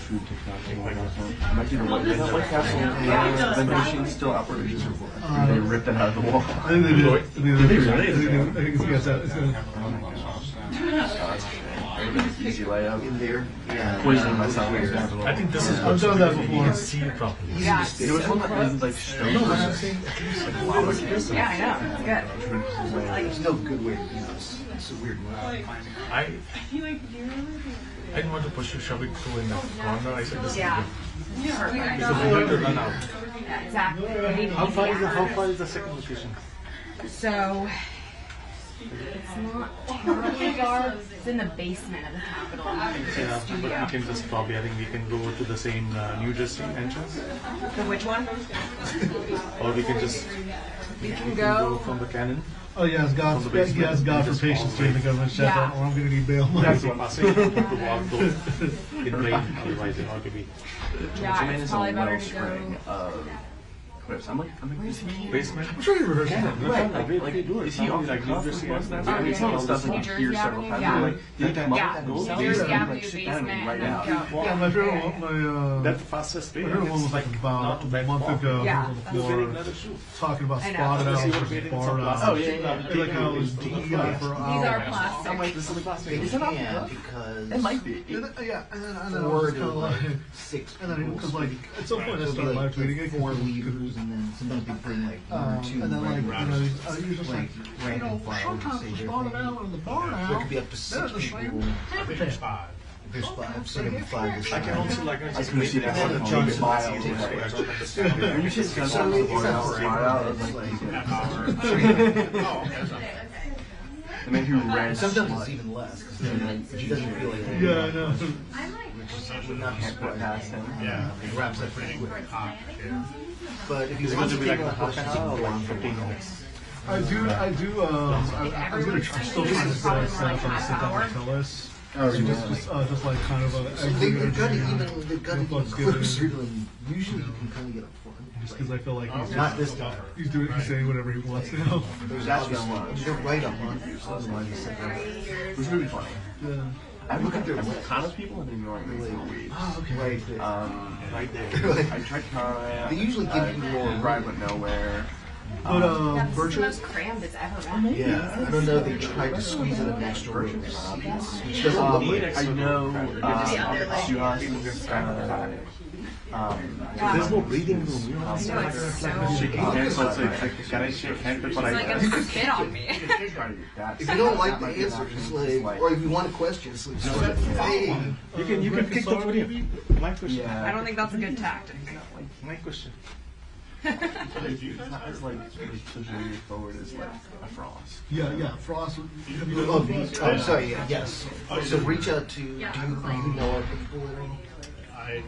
food TikTok. I might do the one. Is that White Castle vending machine still operating? They ripped it out of the wall. I think they did. Did they really? I think it's gonna. Easy layout in there. Yeah. Poisoning myself. I think this is I've done that before. see it properly. Yeah. There was one that was like stone. No, I'm saying. Yeah, I know. It's good. There's no good way to do this. It's a weird way. I didn't want to push you, shove it through in the corner. I said this is Yeah. good. Perfect. Because we have to run out. Yeah, exactly. How far is the second location? So it's not terribly far. It's in the basement of the Capitol Yeah, studio. but we can just probably, I think we can go to the same New Jersey entrance. The which one? Or we can just We can go go. from the cannon. Oh, he has God for patience during the government shutdown, or I'm going to need bail money. That's what I'm saying. To walk those in rain, otherwise it ought to be. Yeah, it's probably better to go. Clips. I'm like, is he Basement. I'm sure you rehearsed that. is he off like the New cusp Jersey of what's Avenue? that? I mean, some of the stuff New like Jersey here several Avenue, times. yeah. I'm like, did he come up Yeah, with that New stuff? Jersey Like, Avenue sit down basement right and now. then go. Yeah, my favorite one, That's the fastest way. my favorite one was like about a month ago. Yeah. On the floor, talking about I know. spotted owls See what versus we did in barred some owls. Oh, yeah. And like how it was DEI for These are owls. plastic. I'm like, this is like plastic. They Is it off the can cuff? because It might be. And then, yeah, and then I was four kind to of like, six and then people because like speak. at some point I So it'll started be live like tweeting it. 4 leaders, and then sometimes they bring like one or two. And then like, you know, he was just like, random files and sometimes say the their spotted thing. owl and the barred There owl, could be up to they're 6 the people. same habitat. There's 5, so maybe 5 to 6. I can also like I was going to see that And one then on Johnson miles. City, When right? you said So Johnson it's or not else forever, smile, I was it's like, like the man who ran sometimes it's even less because then like, he doesn't feel like Yeah, I know. which would not be can't put surprising. past him. Yeah. It wraps up pretty quick. But if you It's want going to to be take like more a half an questions, hour or you like can 15 minutes. I'm still trying to set up on a sit-down with Tillis. Just like kind of a. they've got to even Folks give closer it- than usually you can kind of get up front. Just because I feel like he's Not this time. he's saying whatever he wants now. There's obviously they're right up on you, so otherwise you sit there. It was really funny. Yeah. I look at their kind of people and then you're like, weed. Oh, okay. Right there. Right there. I tried Conrad. They usually give you more Ride went nowhere. But Yeah, this is the Virtue. most crammed it's ever been. Yeah, I don't know. They tried to squeeze in an extra row of seats, which doesn't look like I know Suhas, there's no breathing room. You know what I'm I know, saying? it's so. shaking hands, so it's like, can I shake hands? But It's like I a spit on me. If you don't like the answer, just like, or if you want a question, just like, hey, You can kick the video. My question. Yeah. I don't think that's a good tactic. My question. It's not as like pushing you forward as like a frost. Yeah. Frost. oh, sorry, yes. So reach out to, do you know our people that are?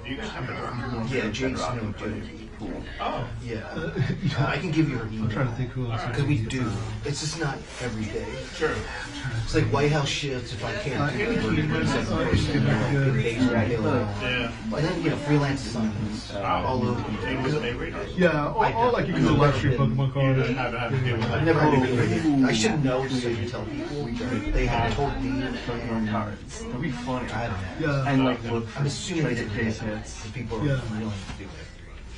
Do you guys have it? Yeah, Jason. Cool. Oh, Yeah. I can give you her I'm email. trying to think who else. Because we do. It's just not every day. sure. It's like White House shifts if I can't do it. Yeah. And then, freelance assignments all over. Take this day right now. Yeah, or like you can do a live stream Pokemon card. You have to deal with I've that. never had to do it. I should know so you tell people. They have told me. Pokemon cards. That'd be funny. I don't know. Yeah. And like look, I'm assuming try to they get base hits. if people are Yeah. willing to do it.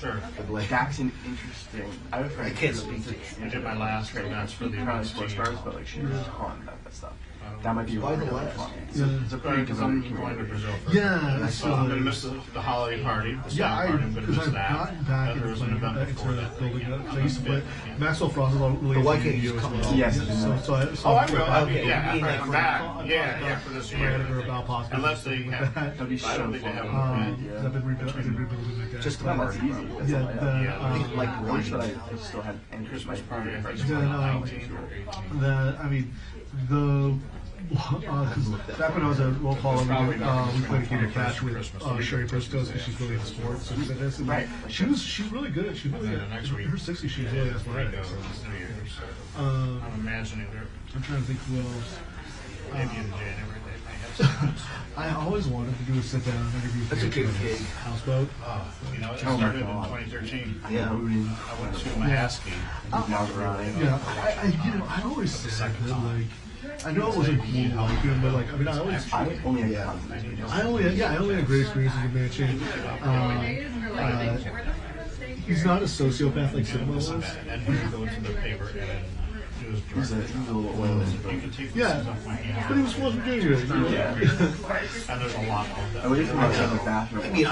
Sure. But like, That's an interesting. I have a friend I can't who speak to I did my last events for the probably events sports team. cars, but like she's just on that stuff. That might be Why the really last? fun. Yeah. It's a pretty Because I'm devoted going to community. Brazil for Yeah, So I'm going to miss the holiday party. The Yeah, summer party. I'm going to because miss I've that. gotten back There into was an playing event before into that. building up. I used to play Maxwell Frost is all really But why into can't you video just as come well. along? Yes. So Oh, I will. I Okay, mean, yeah, you mean after like I'm for- back. Yeah, for this year. About possibly Unless they have. That'd be I so don't think they have fun. a I've been rebuilding like that. just the That's party. easy. That's Yeah, a layup. Yeah, then, like I wish that I still had any Christmas like, party. I think it's Then, 19 or 18. then I mean the. Back when I was at Roll Call, we played a game of catch with Sherry Briscoe because she's really into sports and fitness. And Right. She's really good. She's really then the next week, her 60s. She's really athletic. Right, New Year's. I'm I'm imagining they're trying to think who else. maybe in January they may have some. I always wanted to do a sit down interview for That's a good gig. Houseboat. It Oh my started in God. 2013. Yeah. I went to Mahaski. Now grind. Yeah, I always said that like I know it wasn't cool like him, but like I mean, I only had I only had great experiences with Mansion. He's not a sociopath like Cinema was. And he would go to the paper and do his He's a little oily. You can take Yeah, but he was supposed to be doing it. Yeah. and there's a lot of I that. would just come outside the bathroom. I mean,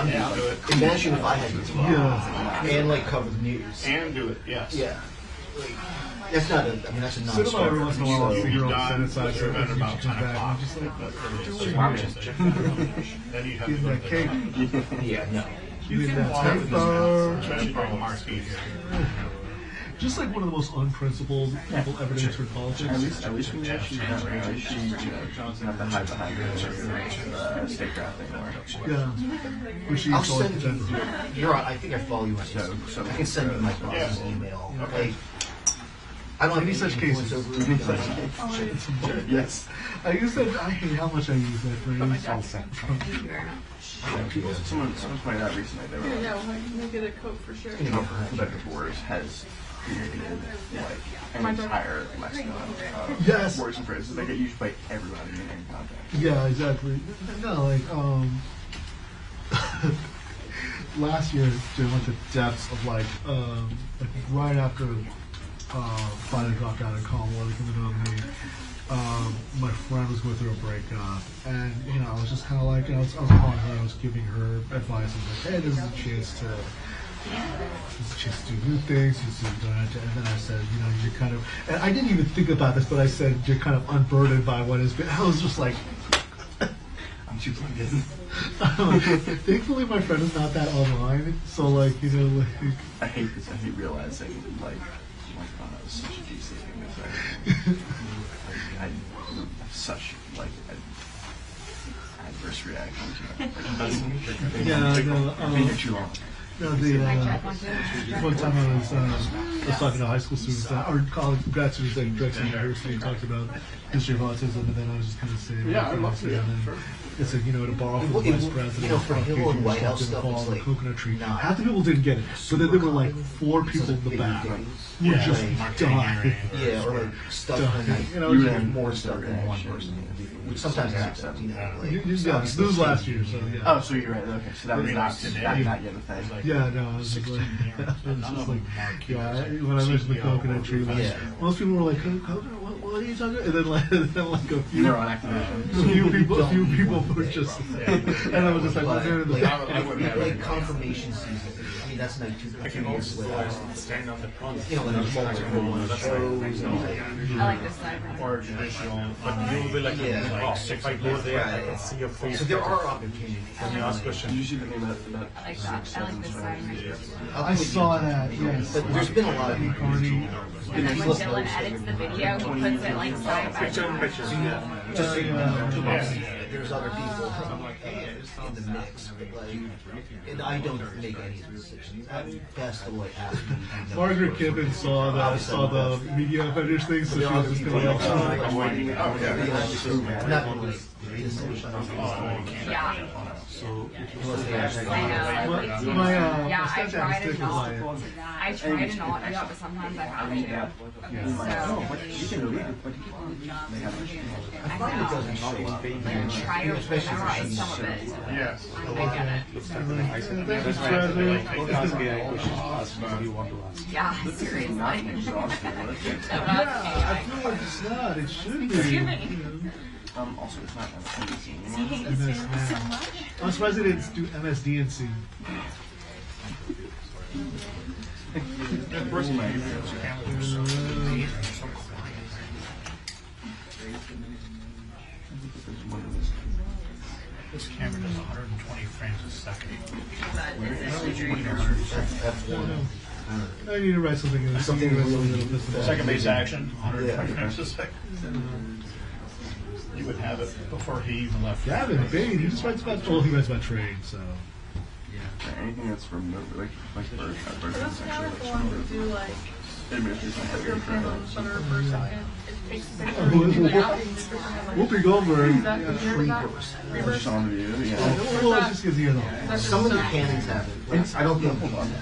imagine if I had to do Yeah. and like cover the news. And do it, yes. Yeah. Like, that's not a, I mean, that's a Cinema every non-starter. once in a while I'll So, see her on the Done, Senate side, so you're at she about comes 10 back and o'clock. I'm just like, Then you have to getting go that to cake, yeah, no. getting that the paper. especially for marquee here. Just like one of the most unprincipled people ever to enter politics. At least we know she's not right. At least she doesn't have to hide behind her statecraft anymore. Yeah. But she I'll used to always send pretend. you. You're on. I think I follow you on Instagram. So I can send you my boss's email. Like, I don't have Any any such influence cases. over it. yes. I use that. I hate how much I use that phrase. Someone pointed out recently they were like, No, I can get a Coke for sure. that Forbes has created like an entire lexicon of Yes. words and phrases that get used by everybody in any context. Yeah, exactly. No, like last year they went to depths of like right after finally dropped out of college, coming on me. My friend was going through a breakup, and you know, I was just kind of like, I was calling her, I was giving her advice. I was like, hey, this is a chance to do new things. And then I said, you know, you're kind of, and I didn't even think about this, but I said you're kind of unburdened by what has been. I was just like, I'm too plugged in. thankfully my friend is not that online, so like, you know, like. I hate this. I hate realizing like, oh my god, that was such a juicy thing to say. I have such like adverse reaction to that. Yeah, no, I've been here too long. no, one time I was talking to high school students, or college grad students at Drexel University, and talked about history of autism, and then I was just kind of saying, Yeah, I love it, yeah, sure. I said, you know, to borrow from Well, the vice it- president, you know, for Hill and White House stuff, fall it's on the like coconut tree. not Half the people didn't get it, but then there were like 4 people in the back who Yeah, just like died. Yeah, or like stuff Done. like You know, You just- ran more stuff than one person. Which sometimes happens, you know. Like, yeah, this was last year, so yeah. Oh, so you're right. Okay, so that was not today. not yet a thing. Yeah, no, I was just like, yeah, when I mentioned the coconut tree, like, Yeah. most people were like, coconut, what are you talking about? And then like, a few, You're on Activision. a few people were just, and I was just like, well, they're like, like, I wouldn't have like it. confirmation season. I mean, that's like 2 I can years also later. stand on the front. You know, when there's multiple shows and like, I like this side. Or traditional, but you'll be like, Yeah. like 6 if I go there, I can see your face. so there are opportunities. When you ask questions. Usually the name of that. I like that. I like this side. I saw that, yes. But there's been a lot of Carney. And then when Dylan edits the video, he puts it like side by side. Pictures, yeah. just so you know, there's other people in the mix, but like, and I don't make any of the decisions. That's the way it has to be. Margaret Kippen saw the media offenders thing, so she was just gonna like, Not like decisions. Yeah. Unless they actually. I know. my Yeah, I stepdad try is to taken by not. it. I try to not do it, but sometimes I have to. You can read it, but they have I know. Try to memorize some of it. Yes. I get it. Yeah, seriously. I feel like it's not. It should be. Also, it's not NBC anymore. MS now. I'm surprised they didn't do MSDNC. That person might be able to handle it. So this camera does 120 frames a second. I need to write something in this. Something really- Second base action, 120 Yeah. frames a second. You would have it before he even left. Gavin Bain, he just writes about, well, he writes about trade, so. Anything that's remote, like bird, That's is how actually it's going to do like administration put has your been hand on trying butter for a second. It takes a picture. Whoopi Goldberg. Is that the Creepers. to just on view, yeah. Well, it's just because he has all. Some of the cannons have it. But I don't think these have it.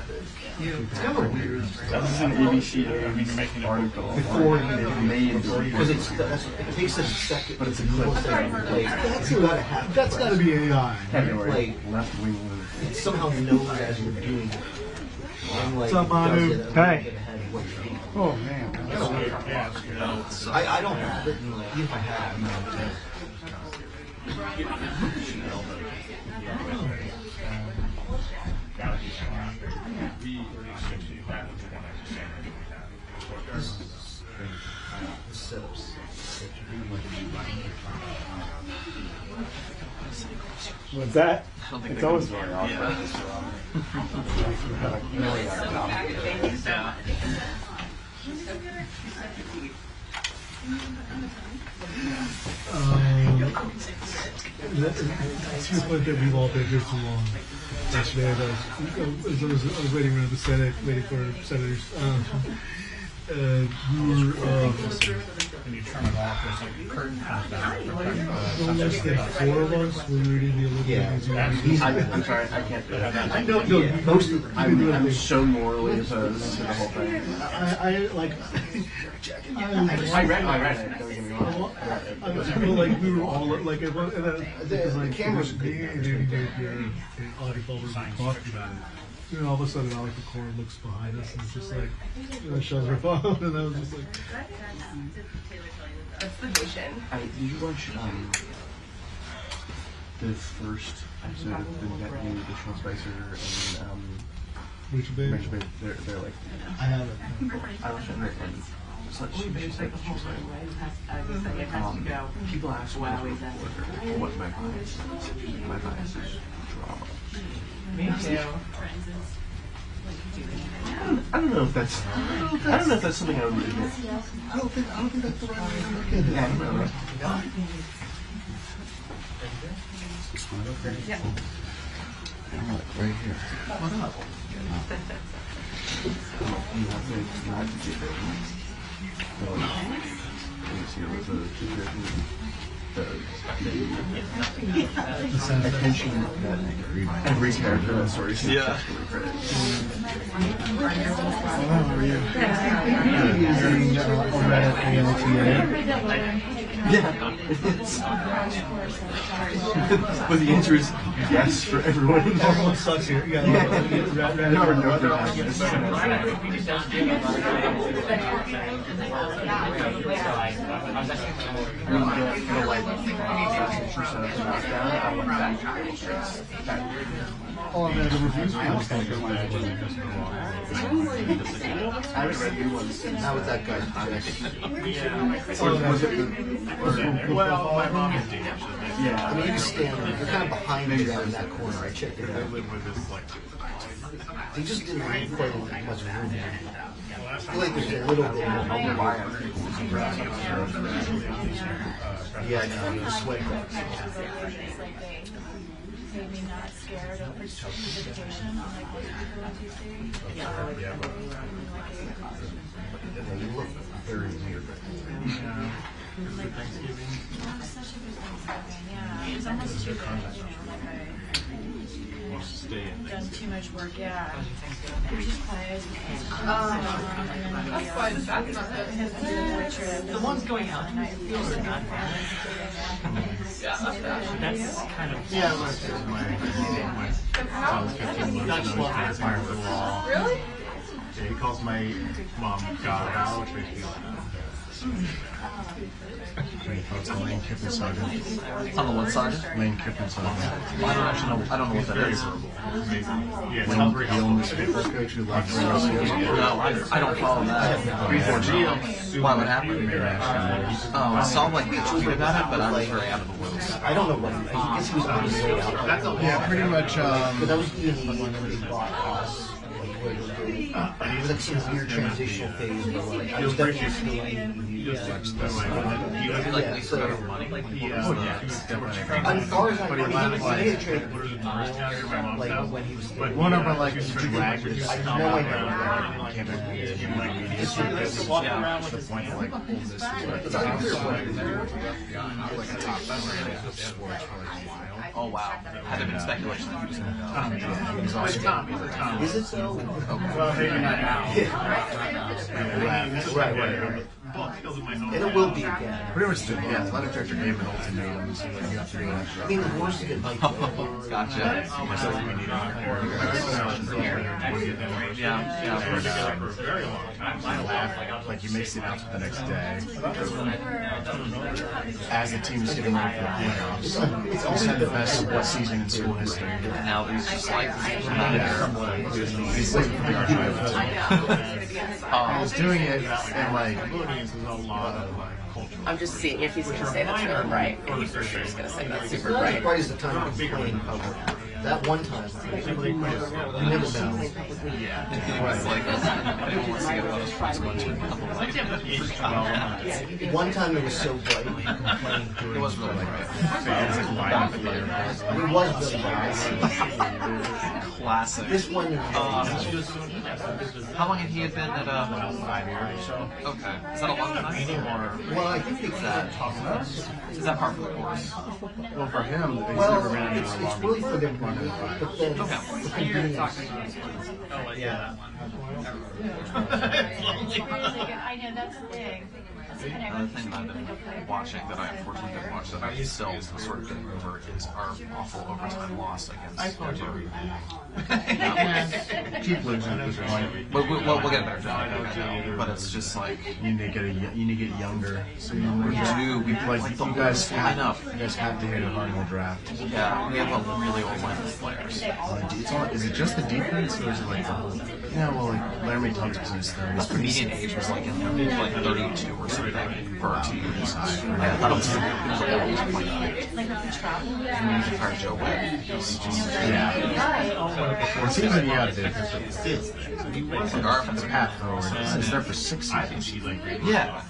It's kind of weird. This is an ABC article. Before They made the because report. it takes a second. But it's a clip. That's gotta happen. That's got to be AI. Category Like, left wing. it somehow knows as you're doing it. And like, What's up, Manu? does it Hey. get ahead of what you're doing. Oh, man. That's weird. I don't have it, and like, even if I had it, the setups. What's that? It's always very awkward. To your point that we've all been here too long. Yesterday, I was waiting around the Senate, waiting for senators. We were When you turn it off, there's like a curtain comes down. no less than 4 of us were reading the Olympics. I'm sorry, I can't do that. I don't know. Most of I'm so morally opposed to the whole thing. I like. I read it. Don't get me wrong. I feel like we were all like, and then because like cameras me and your Audie Fulmer were talking about it. And all of a sudden, Alec McCord looks behind us and it's just like, shows her phone, and I was just like, That's the vision. Did you watch the first episode of the net new Sean Spicer and Rachel Babe. Rachel Babe? They're like, I haven't. I watched it and it's like, she said, people ask me what my bias is. My bias is drama. Me too. I don't know if that's something I would admit. I don't think that's the right way to look at it. Yeah, I don't know. Yeah. Right here. You have to not get it. You see, it was the attention that every character in the story successfully credits. Yeah, it's. But the answer is yes for everyone Everyone involved. sucks here. You No, Oh, man, the reviews were I haven't read new ones since. Now with that guy's Well, my mom is deep. I mean, you can stand, you're kind of behind me down in that corner. I checked it I out. live with this, like, They just didn't have quite much room. I last feel like there's a little bit more. Yeah, I know. The sweat drops. Maybe not scared of participation on like what people on Tuesday. Yeah, you look very weird. Such a good Thanksgiving, yeah. It's almost too good, I've done too much work, yeah. We're just quiet. That's why the back is not good. The one's going out tonight. That's kind of Yeah, my son was 15 months ago, he's fired for the law. Really? Yeah, he calls my mom God, which makes me laugh. It's Lane Kiffin Saga. On the what side? Lane Kiffin Saga. I don't actually know. I don't know what that Very is. verbal. Amazing. Yeah, it's not very helpful. No, I don't follow that. Why would happen? Oh, I saw like a tweet about it, but I was very out of the woods. I don't know what. I guess he was on his way out. Yeah, pretty much. But that was Ian when he bought us. It was like some weird transitional phase where like I was definitely still Like so, Yeah. as far as I know, he made a trade like when he was One of our like drag. I have no idea. It's walk around with the point of like hold this. It's unclear what it is. Like a top sports for like a while. Oh wow. Had there been speculation that he was going to go? Yeah, he's also Tom. Is it so? Well, maybe not now. Right. And it will be again. pretty much the athletic director gave him an ultimatum, so like, you have to do that. I mean, the worst of it might be. Gotcha. Like he makes the announcement the next day. As the team is getting ready for the playoffs. He's had the best season in school history. And now he's just like, He's like putting our drive I was doing it and like I'm just seeing if he's going to say that's really bright. And he for sure is going to say that's super Not as bright. bright as the time of playing public. That one time, you never know. it's like, anyone wants to get those first ones with a couple like, One time it was so bright, playing through. it was really bright. fans like lining the theater. It was really bright. Classic. This one, How long had he been at 5 years or so. Okay. Is that a long time? Or well, I think they that is that par for the course? Well, for him, he's never well, been anywhere it's longer really than for them. 1 and 5. But then, Okay. the convenience. Yeah. I know, that's big. Another thing that I've been watching that I unfortunately didn't watch that I'm still sort of getting over is our awful overtime loss against Purdue. Keep losing at this point. But we'll get a better job. I know. But it's just like You need to get younger. So you do. We like the you guys whole have lineup. you guys have to hit a hard draft. Yeah, we have a really old line of players. Is it just the defense or is it like the whole? Yeah, well, like Laramie Tubbs was His 30s. median age was like like 32 or something for our team. I don't think it was always like and we just hired Joe Webb. He's just It seems like you got to like our offensive Pat forward. He's there for 6 years. Yeah.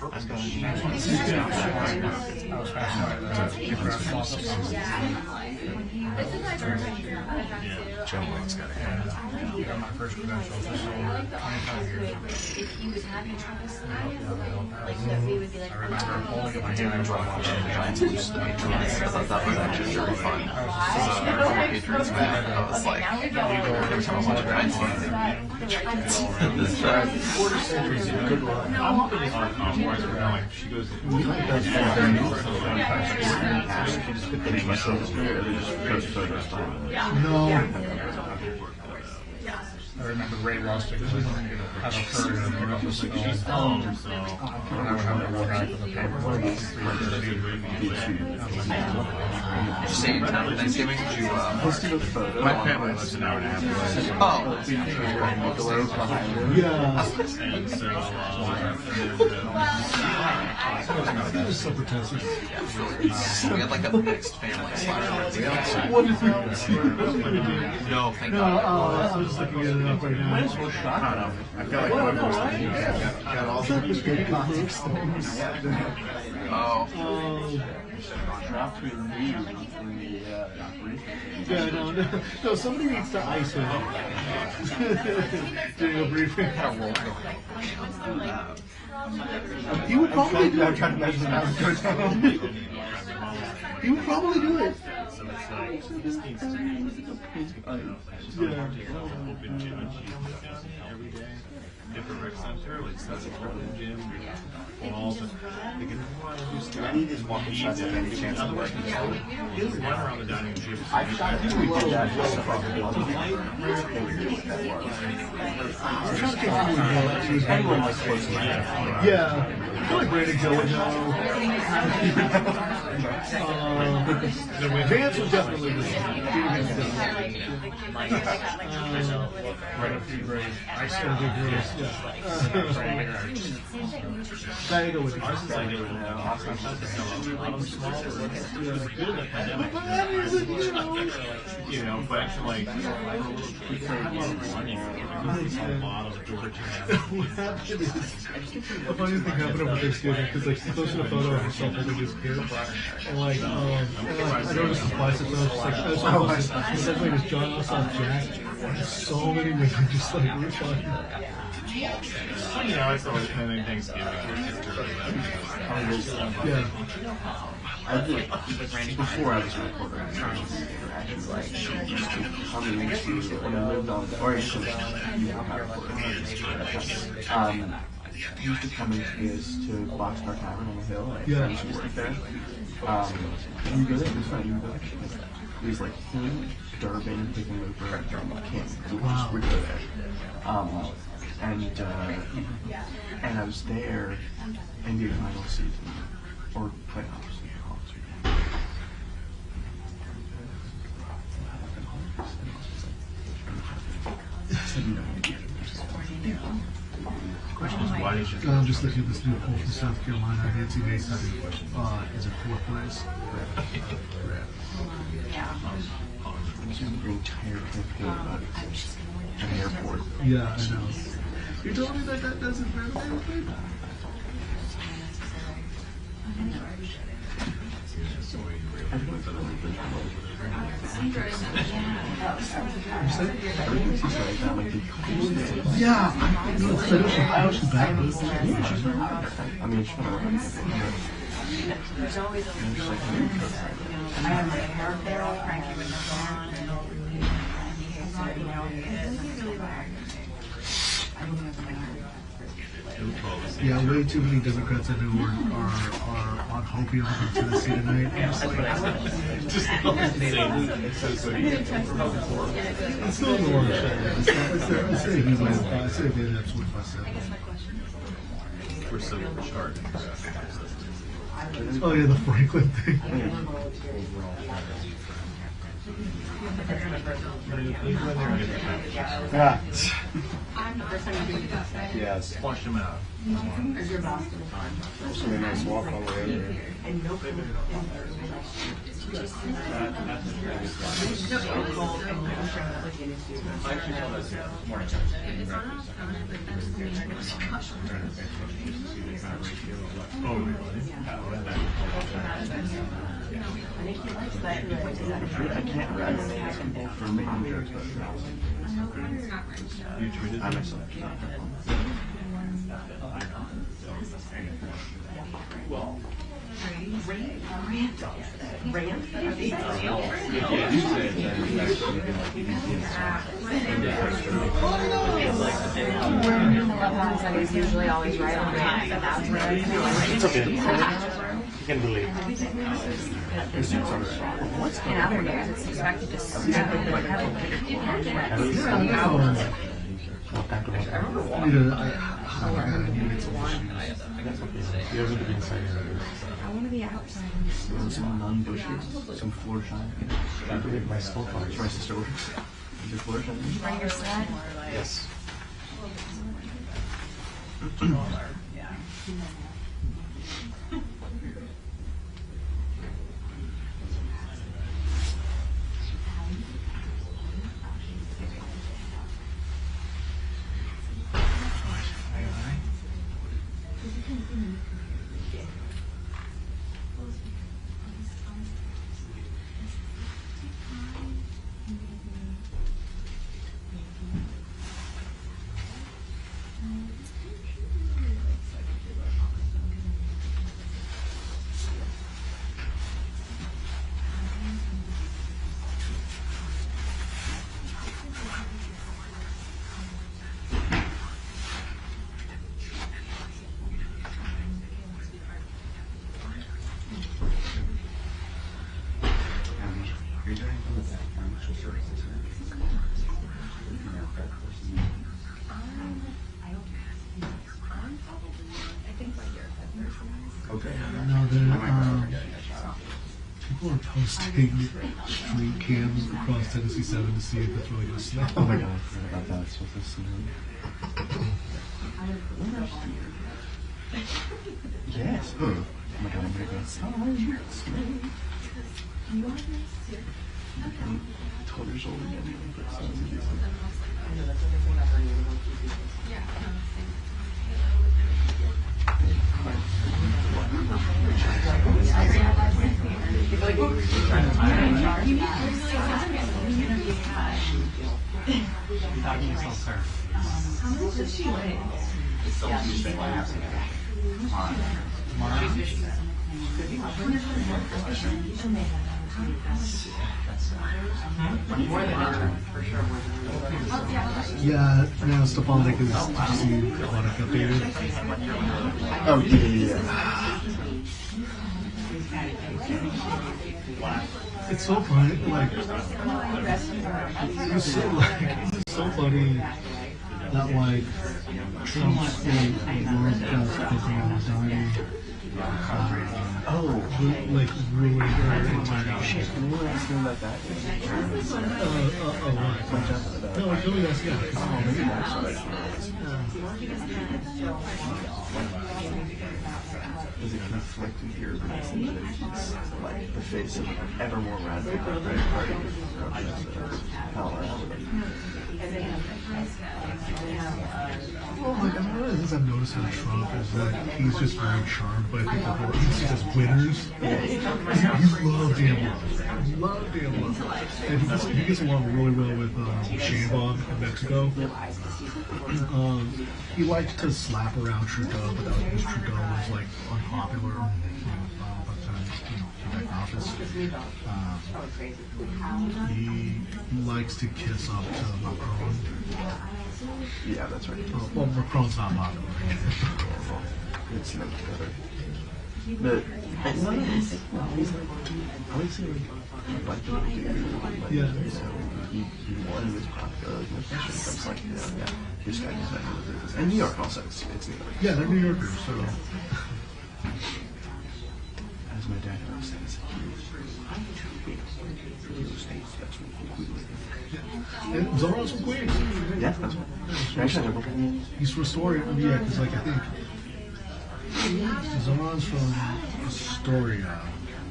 Joe Webb's got a hand. My first credential official over 25 years. If he was having trouble sleeping, like that we would be like, I remember holding up my hand and Enjoy watching the Giants lose to the Patriots. I thought that was actually very fun. Because I'm a Patriots fan. I was like, every time I watch a Giants game, Patriots. Quarter century is a good run. No. I remember Ray Rustic had a career and I was like, oh, and I would have to walk out from the paper. Did you say in town Thanksgiving? Did you, My family lives an hour and a half away. oh, It was so pretentious. we had like a mixed family slash. What is that? No, thank No, God. I was just looking at it up right now. I don't know. I feel like one was got all the Good context. Oh. Yeah, no, somebody needs to ice him. Doing a briefing. He would probably do it. I'm trying to imagine how it goes down. He would probably do it. Different rec center, like stuff in the gym, walls, and they can I need his walking shots at any chance of working. he doesn't run around the dining room. I think we did that just probably. I'm trying to think who would know. She was Anyone like close to that. Yeah, I feel like Brandon Joe would know. Vance would definitely know. Right up to grade. I still do grades. Yeah. Diego would know. You know, but actually, like, we started running a lot of door What happened is, the funny thing happened over Thanksgiving, because like she posted a photo of herself holding his kid, and like, I noticed the biceps, and I was just like, it's like this John Ossoff Jack, and so many women just like, we're fucking. You know, it's always been Thanksgiving. Yeah. Before I was a reporter, I was like, she used to come into when I lived on, or you know how to he used to come into this to Boxcar Tavern on the hill, and friends used to there. You go there, it was fun, you go there. It was like him, Durbin, picking over from King. We go there. And I was there, NBA final season, or playoffs. I'm just looking at this new poll from South Carolina. Nancy Mason is in fourth place. Your entire campaign about an airport. Yeah, I know. You told me that doesn't matter. Yeah, I was back. I mean, it's There's always a little I have my hair barrel, Frankie would have gone, and he hates it, you know, he is, and it's really bad. I don't have my hair. Yeah, way too many Democrats I know are on Hopi on Tennessee tonight. Just It's still in the watershed. I say they have 25 We're so short. Oh yeah, the Franklin thing. Yeah. Yes. Flush them out. So a nice walk all the way over. Oh, really? I can't write people for making jokes about You treated I myself. well. He's usually always right on time, but that's where It's okay. You can believe. in other years it's expected to snow heavily. You haven't been inside here. I want to be outside. Some non-bushes, some floor shine. I believe my small parts. My sister works. Is your floor shine? Bring your sled. Yes. People are posting street cams across Tennessee 7 to see if it's really going to snow. Oh my god, I forgot about that. It's supposed to snow. Yes. Oh my god, I'm gonna go outside. Told her shoulder again. Yeah, now Stefanik is, did you see Stefanik updated? Oh, yeah. It's so funny, like, it's so funny that, like, Trump's, world class cooking and designing, like, ruined her entire shit. Can you ask me about that? No, it's really nice, yeah. Does it conflict with your reason that he's like the face of ever more radical Democratic Party? Hell, Well, like, one of the things I've noticed with Trump is that he's just very charmed by people who he sees as winners. He loves damn love. Love damn love. And he gets along really well with Sheinbaum in Mexico. He likes to slap around Trudeau, but that was because Trudeau was like unpopular by the time he got in office. He likes to kiss up to Macron. yeah, that's right. Well, Macron's not popular. It's no better. But he's like, I would say like the dude, like, Yeah. He won his popular. No question comes like, yeah, this guy is better than this. And New York also, it's New York. Yeah, they're New Yorkers, so. As my dad always says, real estate, that's what we live in. And Zoran's from Queens. Yeah, that's what. Actually, I never. He's from Astoria. Yeah, because like I think Zoran's from Astoria,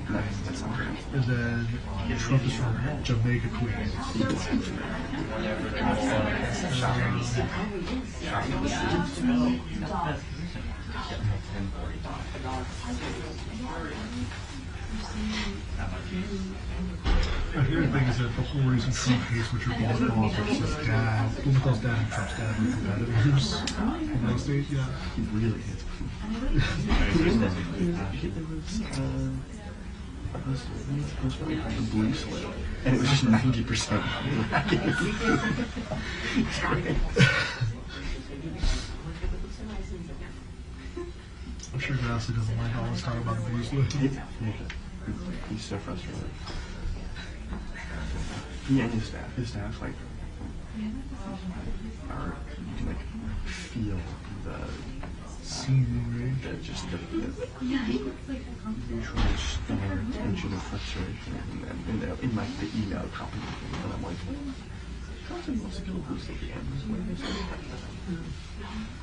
No, that's not right. and then Trump is from Jamaica, Queens. I hear the thing is that the whole reason Trump hates Richard Blumenthal is his dad. Blumenthal's dad and Trump's dad were competitors in real estate. Yeah. He really hits me. The blue slip, and it was just 90%. It's great. I'm sure Grassley doesn't like all this talk about the Blues League. He's so frustrated. He and his staff, like, are, you can, like, feel the just the usual stubborn tension of frustration in like the email copy, and I'm like, Johnson wants to kill Bruce at the end.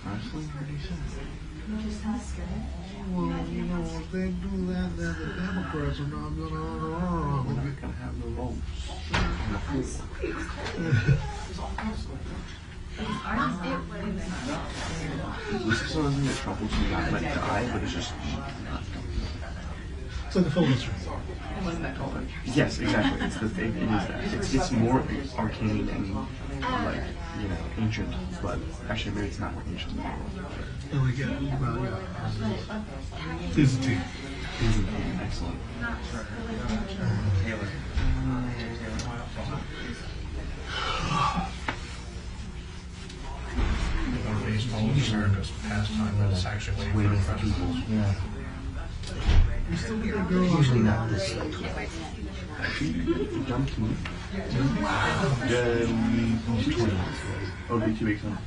Honestly, what did he say? Well, you know, if they do that, then the Democrats are not We're not gonna have no votes. This is something that Trump will not let die, but it's just not. It's like the filibuster. Yes, exactly. It is that. It's more arcane and like, you know, ancient, but actually maybe it's not more ancient than And like, yeah, well, yeah. Byzantine. Byzantine, excellent. Baseball is America's pastime, but it's actually waiting for the president. Yeah. You still get that girl Usually not this late. Actually, jump to me. He's 20. Oh, it'll be 2 weeks on.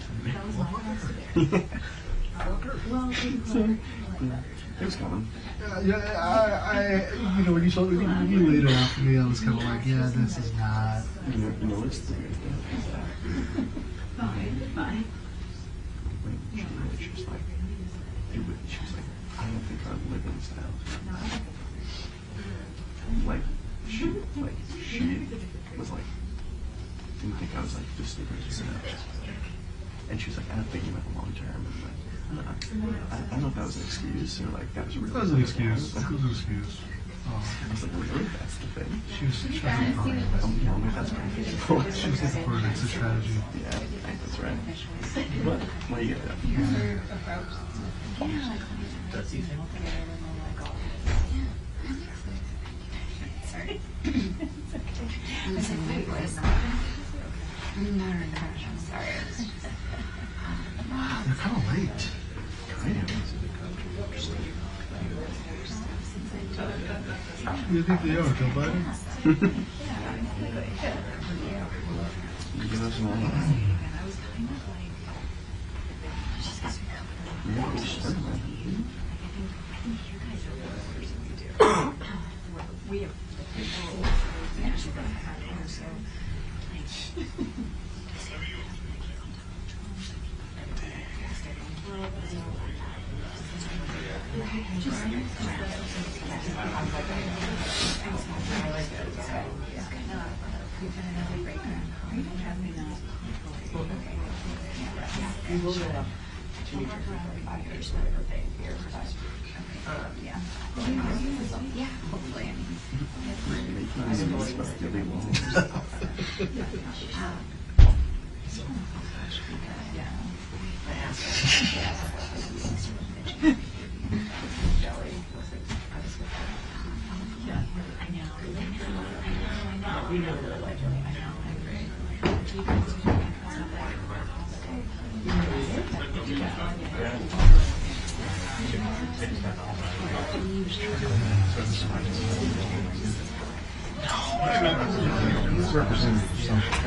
So, yeah, it was coming. You know, when you laid it out for me, I was kind of like, yeah, this is not. You know what's the weird thing? She was like, I don't think I'd live in this house. She was like, didn't think I was like this stupid, you know. And she was like, I don't think you meant long term. And like, I don't know if that was an excuse or like that was really. That was an excuse. That was an excuse. I was like, really? That's the thing. She was trying to burn it. That's pretty feasible. She was looking for an exit strategy. Yeah, I think that's right. But what do you get that? sorry. Listen, wait, what is that? No, I'm sorry. They're kind of late. You think they are, Joe Biden? Give us more. Yeah, we should. Yeah, hopefully.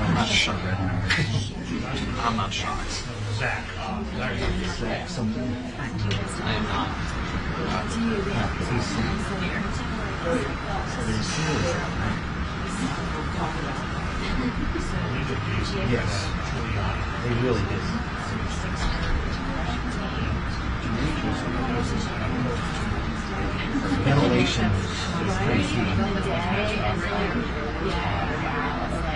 I'm not shocked right now. I'm not shocked. Zach something. I am not. Yes, they really did. Ventilation is pretty key.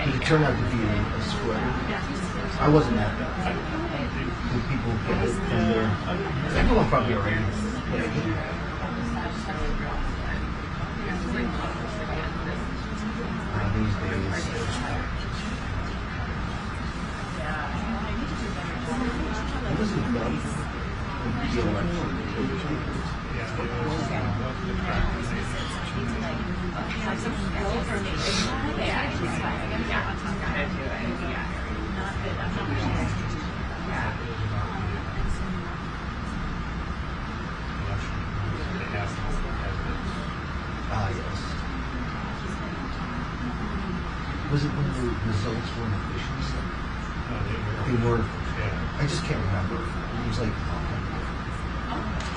It turned out to be a sweater. I wasn't that bad. The people get it from there. Everyone probably already. These days. It wasn't done. The election. Ah, yes. Was it when the results weren't official? They were. I just can't remember. It was like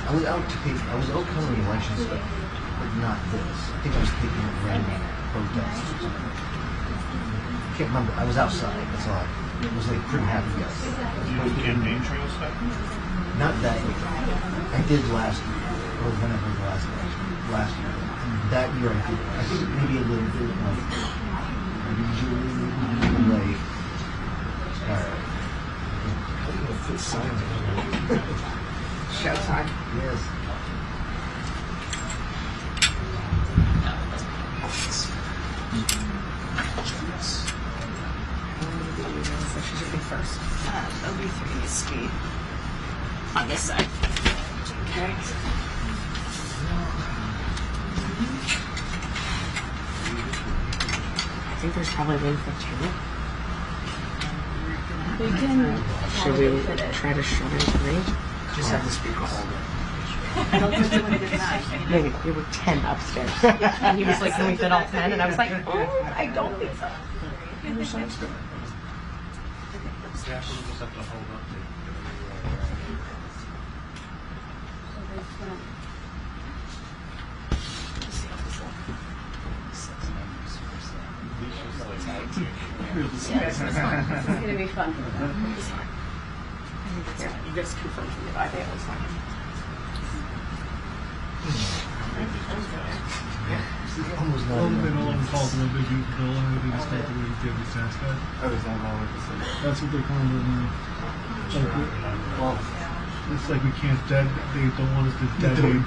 I was out covering the election stuff, but not this. I think I was taking a random protest or something. I can't remember. I was outside. That's all. It was like pretty happy guys. Campaign trail stuff? Not that year. I did last year, or whenever the last election. Last year. That year I did. I think maybe a little bit like usually like. All right. How do you fit signs on? Shout time. Yes. So she should be first. OB3 needs to be on this side. Okay. I think there's probably room for two. We can. Should we try to shove in three? Just have the speaker hold it. I don't think we would have been that. Maybe we were 10 upstairs. And he was like, can we fit all 10? And I was like, I don't think so. Sounds good. Yeah, we'll just have to hold up to This is gonna be fun. Here, you just confirm for me. I think it was fine. Almost not. Well, they no longer call it one big beautiful bill, and they just call it the way you get the tax guy. Oh, is that all it is? That's what they're calling it now. Well, It's like we can't they don't want us to detonate.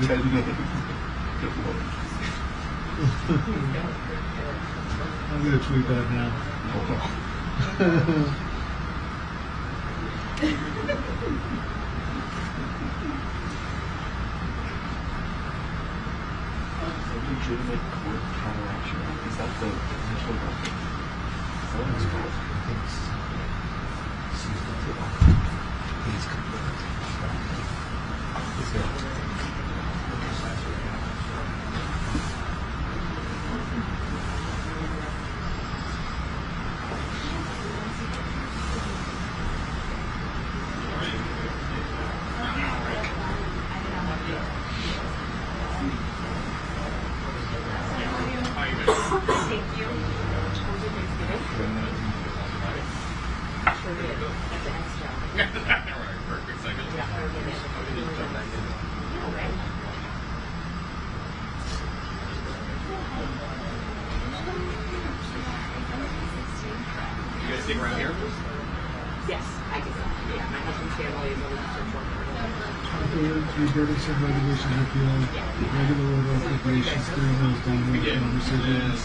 I'm gonna tweet that now. legitimate court counteraction. the initial record. That was cool. Some regulations repealed, regular order appropriations, clearing those downward decisions,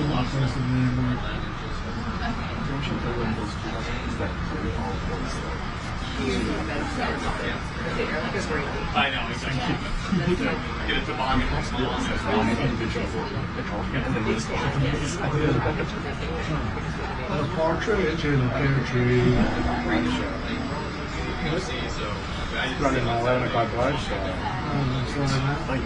authorized the landmark. I know, exactly. Get it to bond A partridge in a pear tree. Running my 11 o'clock live show. That's what I meant. Like,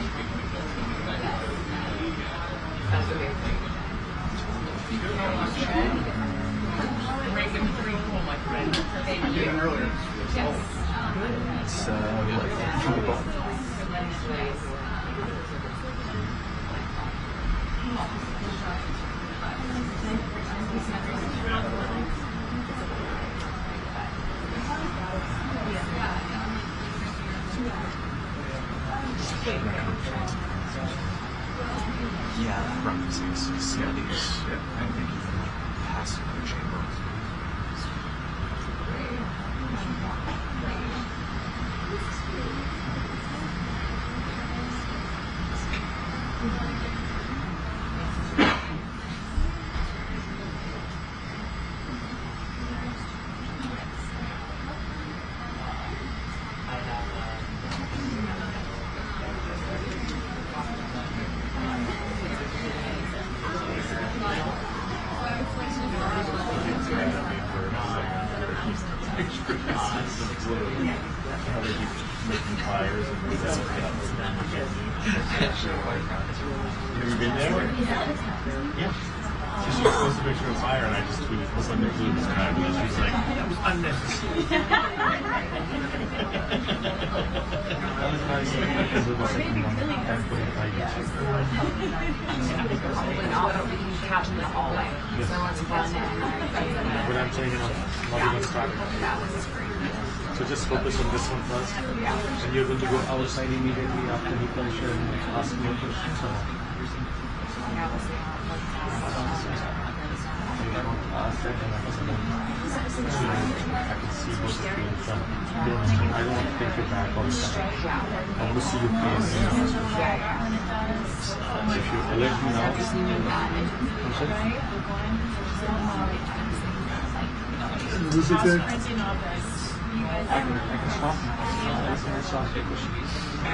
It's like yeah, parentheses, yeah, these, I think passive chamber. making fires and have you been there? Yeah. So she posted a picture of fire and I just tweeted this under blue sky and she's like, that was unnecessary. That was nice because it was like 1:45. Probably not, but we can couch in the hallway. Yes. So it's fun and When I'm planning on loving us back. that was great. So just focus on this one first. And you're going to go outside immediately after the finish and ask me a question. So. I can see both of you in front. I don't want to take you back all the time. I want to see your face. If you alert me now, Is it good? I can stop. I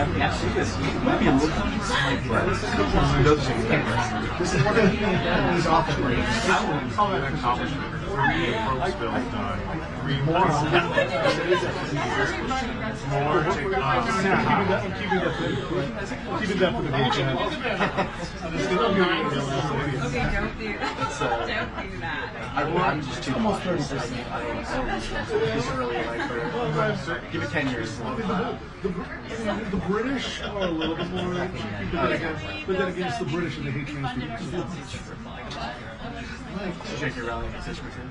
can see this. Maybe a little bit. this is one of these office breaks. I would call that an accomplishment. 3 Forbes bills done. 3 More. more. I'm keeping that for the weekend. Okay, don't do that. Don't do that. I'm just too almost 30%. Give it 10 years. The British are a little bit more, but then against the British and they hate trans people. Jackie Rowley message me too.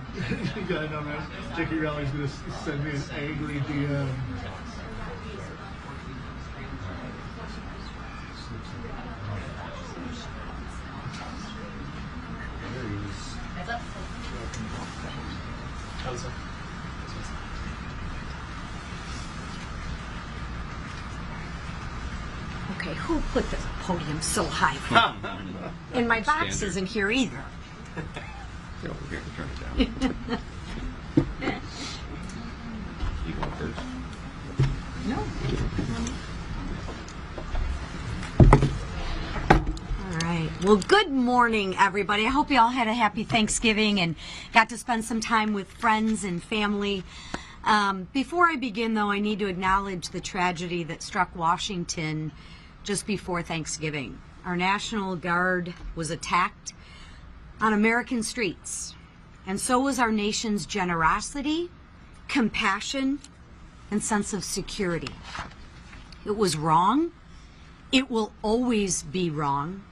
Yeah, I know, man. Jackie Rowley's gonna send me an angry DM. Okay, who put the podium so high? And my box isn't here either. Go over here and turn it down. You going first? No. All right. Well, good morning, everybody. I hope you all had a happy Thanksgiving and got to spend some time with friends and family. Before I begin, though, I need to acknowledge the tragedy that struck Washington just before Thanksgiving. Our National Guard was attacked on American streets, and so was our nation's generosity, compassion, and sense of security. It was wrong. It will always be wrong.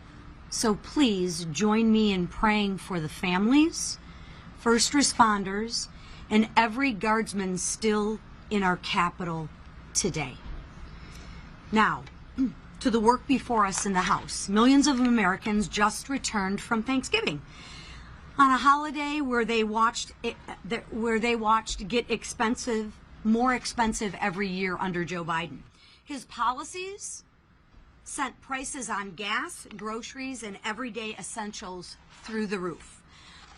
So please join me in praying for the families, first responders, and every guardsman still in our capital today. Now, to the work before us in the House. Millions of Americans just returned from Thanksgiving on a holiday where they watched get more expensive every year under Joe Biden. His policies sent prices on gas, groceries, and everyday essentials through the roof.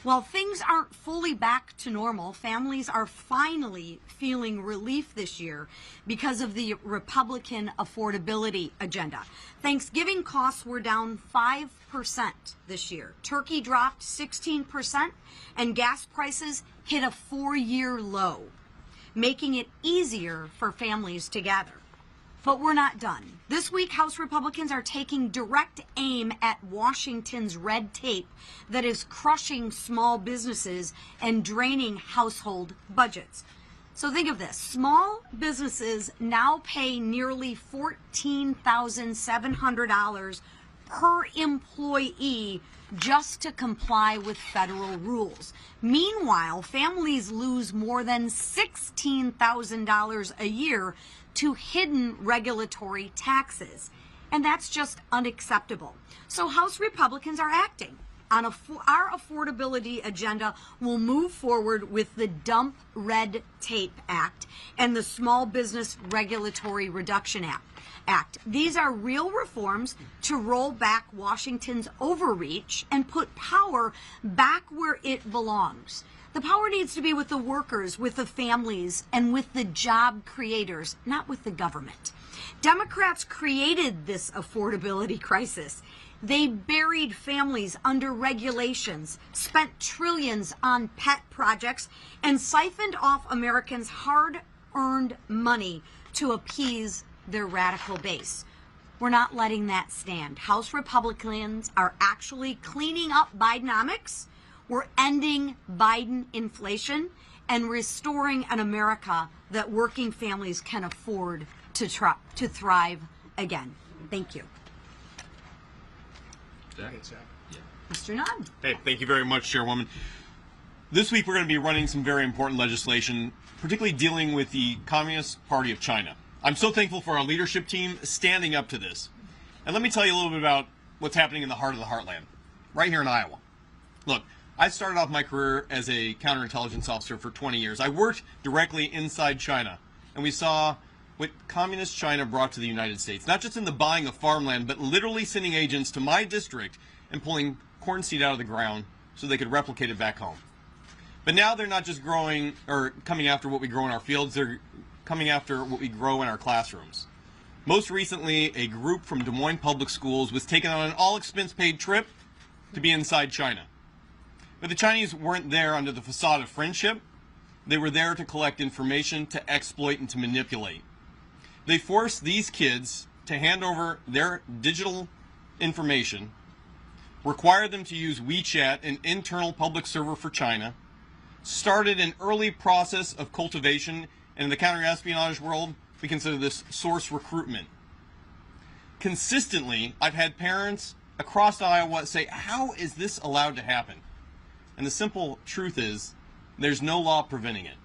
While things aren't fully back to normal, families are finally feeling relief this year because of the Republican affordability agenda. Thanksgiving costs were down 5% this year. Turkey dropped 16%, and gas prices hit a 4-year low, making it easier for families to gather. But we're not done. This week, House Republicans are taking direct aim at Washington's red tape that is crushing small businesses and draining household budgets. So think of this. Small businesses now pay nearly $14,700 per employee just to comply with federal rules. Meanwhile, families lose more than $16,000 a year to hidden regulatory taxes. And that's just unacceptable. So House Republicans are acting. Our affordability agenda will move forward with the Dump Red Tape Act and the Small Business Regulatory Reduction Act. These are real reforms to roll back Washington's overreach and put power back where it belongs. The power needs to be with the workers, with the families, and with the job creators, not with the government. Democrats created this affordability crisis. They buried families under regulations, spent trillions on pet projects, and siphoned off Americans' hard-earned money to appease their radical base. We're not letting that stand. House Republicans are actually cleaning up Bidenomics. We're ending Biden inflation and restoring an America that working families can afford to thrive again. Thank you. Mr. Nunn. Hey, thank you very much, Chairwoman. This week we're going to be running some very important legislation, particularly dealing with the Communist Party of China. I'm so thankful for our leadership team standing up to this. And let me tell you a little bit about what's happening in the heart of the heartland, right here in Iowa. Look, I started off my career as a counterintelligence officer for 20 years. I worked directly inside China, and we saw what Communist China brought to the United States, not just in the buying of farmland, but literally sending agents to my district and pulling corn seed out of the ground so they could replicate it back home. But now they're not just growing or coming after what we grow in our fields, they're coming after what we grow in our classrooms. Most recently, a group from Des Moines Public Schools was taken on an all-expense-paid trip to be inside China. But the Chinese weren't there under the facade of friendship. They were there to collect information, to exploit, and to manipulate. They forced these kids to hand over their digital information, required them to use WeChat, an internal public server for China, started an early process of cultivation, and in the counterespionage world, we consider this source recruitment. Consistently, I've had parents across Iowa say, how is this allowed to happen? And the simple truth is, there's no law preventing it.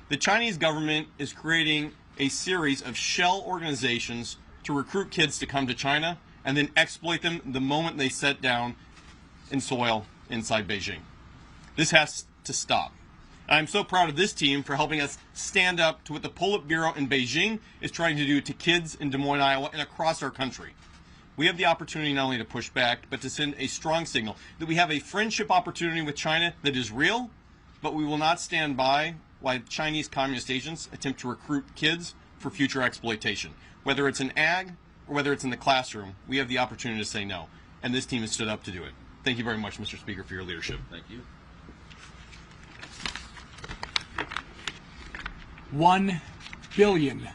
The Chinese government is creating a series of shell organizations to recruit kids to come to China and then exploit them the moment they set down in soil inside Beijing. This has to stop. I'm so proud of this team for helping us stand up to what the Politburo in Beijing is trying to do to kids in Des Moines, Iowa, and across our country. We have the opportunity not only to push back, but to send a strong signal that we have a friendship opportunity with China that is real, but we will not stand by while Chinese communist agents attempt to recruit kids for future exploitation. Whether it's in ag or whether it's in the classroom, we have the opportunity to say no. and this team has stood up to do it. Thank you very much, Mr. Speaker, for your leadership. Thank you. $1 billion.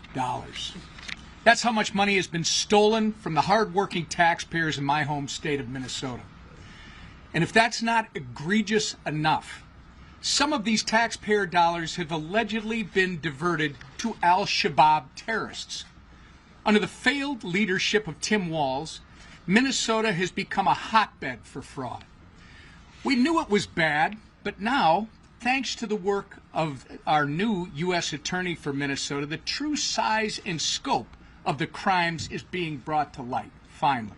That's how much money has been stolen from the hardworking taxpayers in my home state of Minnesota. And if that's not egregious enough, some of these taxpayer dollars have allegedly been diverted to al-Shabaab terrorists. Under the failed leadership of Tim Walz, Minnesota has become a hotbed for fraud. We knew it was bad, but now, thanks to the work of our new U.S. Attorney for Minnesota, the true size and scope of the crimes is being brought to light, finally.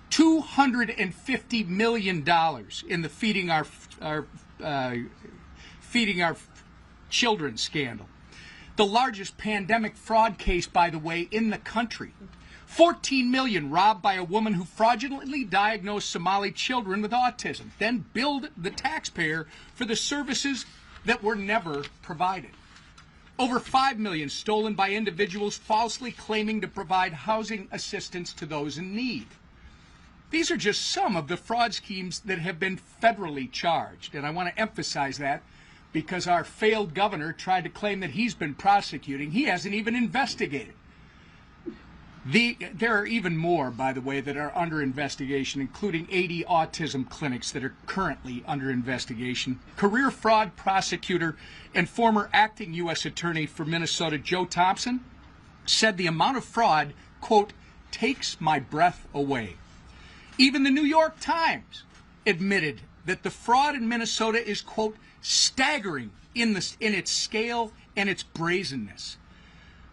$250 million in the Feeding Our Children scandal. The largest pandemic fraud case, by the way, in the country. $14 million robbed by a woman who fraudulently diagnosed Somali children with autism, then billed the taxpayer for the services that were never provided. Over $5 million stolen by individuals falsely claiming to provide housing assistance to those in need. These are just some of the fraud schemes that have been federally charged, and I want to emphasize that because our failed governor tried to claim that he's been prosecuting. He hasn't even investigated. There are even more, by the way, that are under investigation, including 80 autism clinics that are currently under investigation. Career fraud prosecutor and former acting U.S. Attorney for Minnesota, Joe Thompson, said the amount of fraud, quote, takes my breath away. Even the New York Times admitted that the fraud in Minnesota is, quote, staggering in its scale and its brazenness.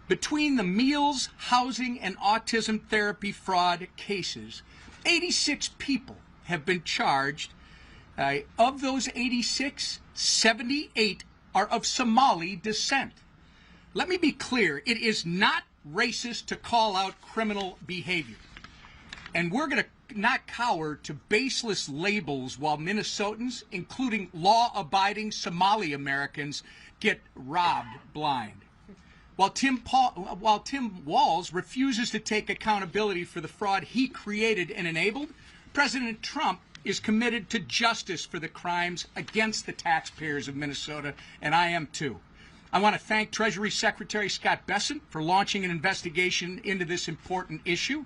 Between the meals, housing, and autism therapy fraud cases, 86 people have been charged. Of those 86, 78 are of Somali descent. Let me be clear, it is not racist to call out criminal behavior. And we're going to not cower to baseless labels while Minnesotans, including law-abiding Somali Americans, get robbed blind. While Tim Walz refuses to take accountability for the fraud he created and enabled, President Trump is committed to justice for the crimes against the taxpayers of Minnesota, and I am too. I want to thank Treasury Secretary Scott Bessent for launching an investigation into this important issue.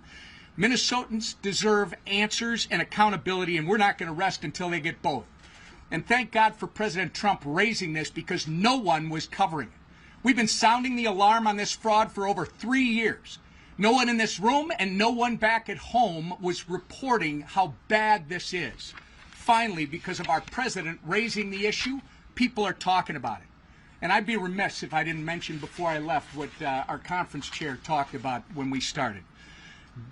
Minnesotans deserve answers and accountability, and we're not going to rest until they get both. And thank God for President Trump raising this because no one was covering it. We've been sounding the alarm on this fraud for over 3 years. No one in this room and no one back at home was reporting how bad this is. Finally, because of our president raising the issue, people are talking about it. And I'd be remiss if I didn't mention before I left what our conference chair talked about when we started.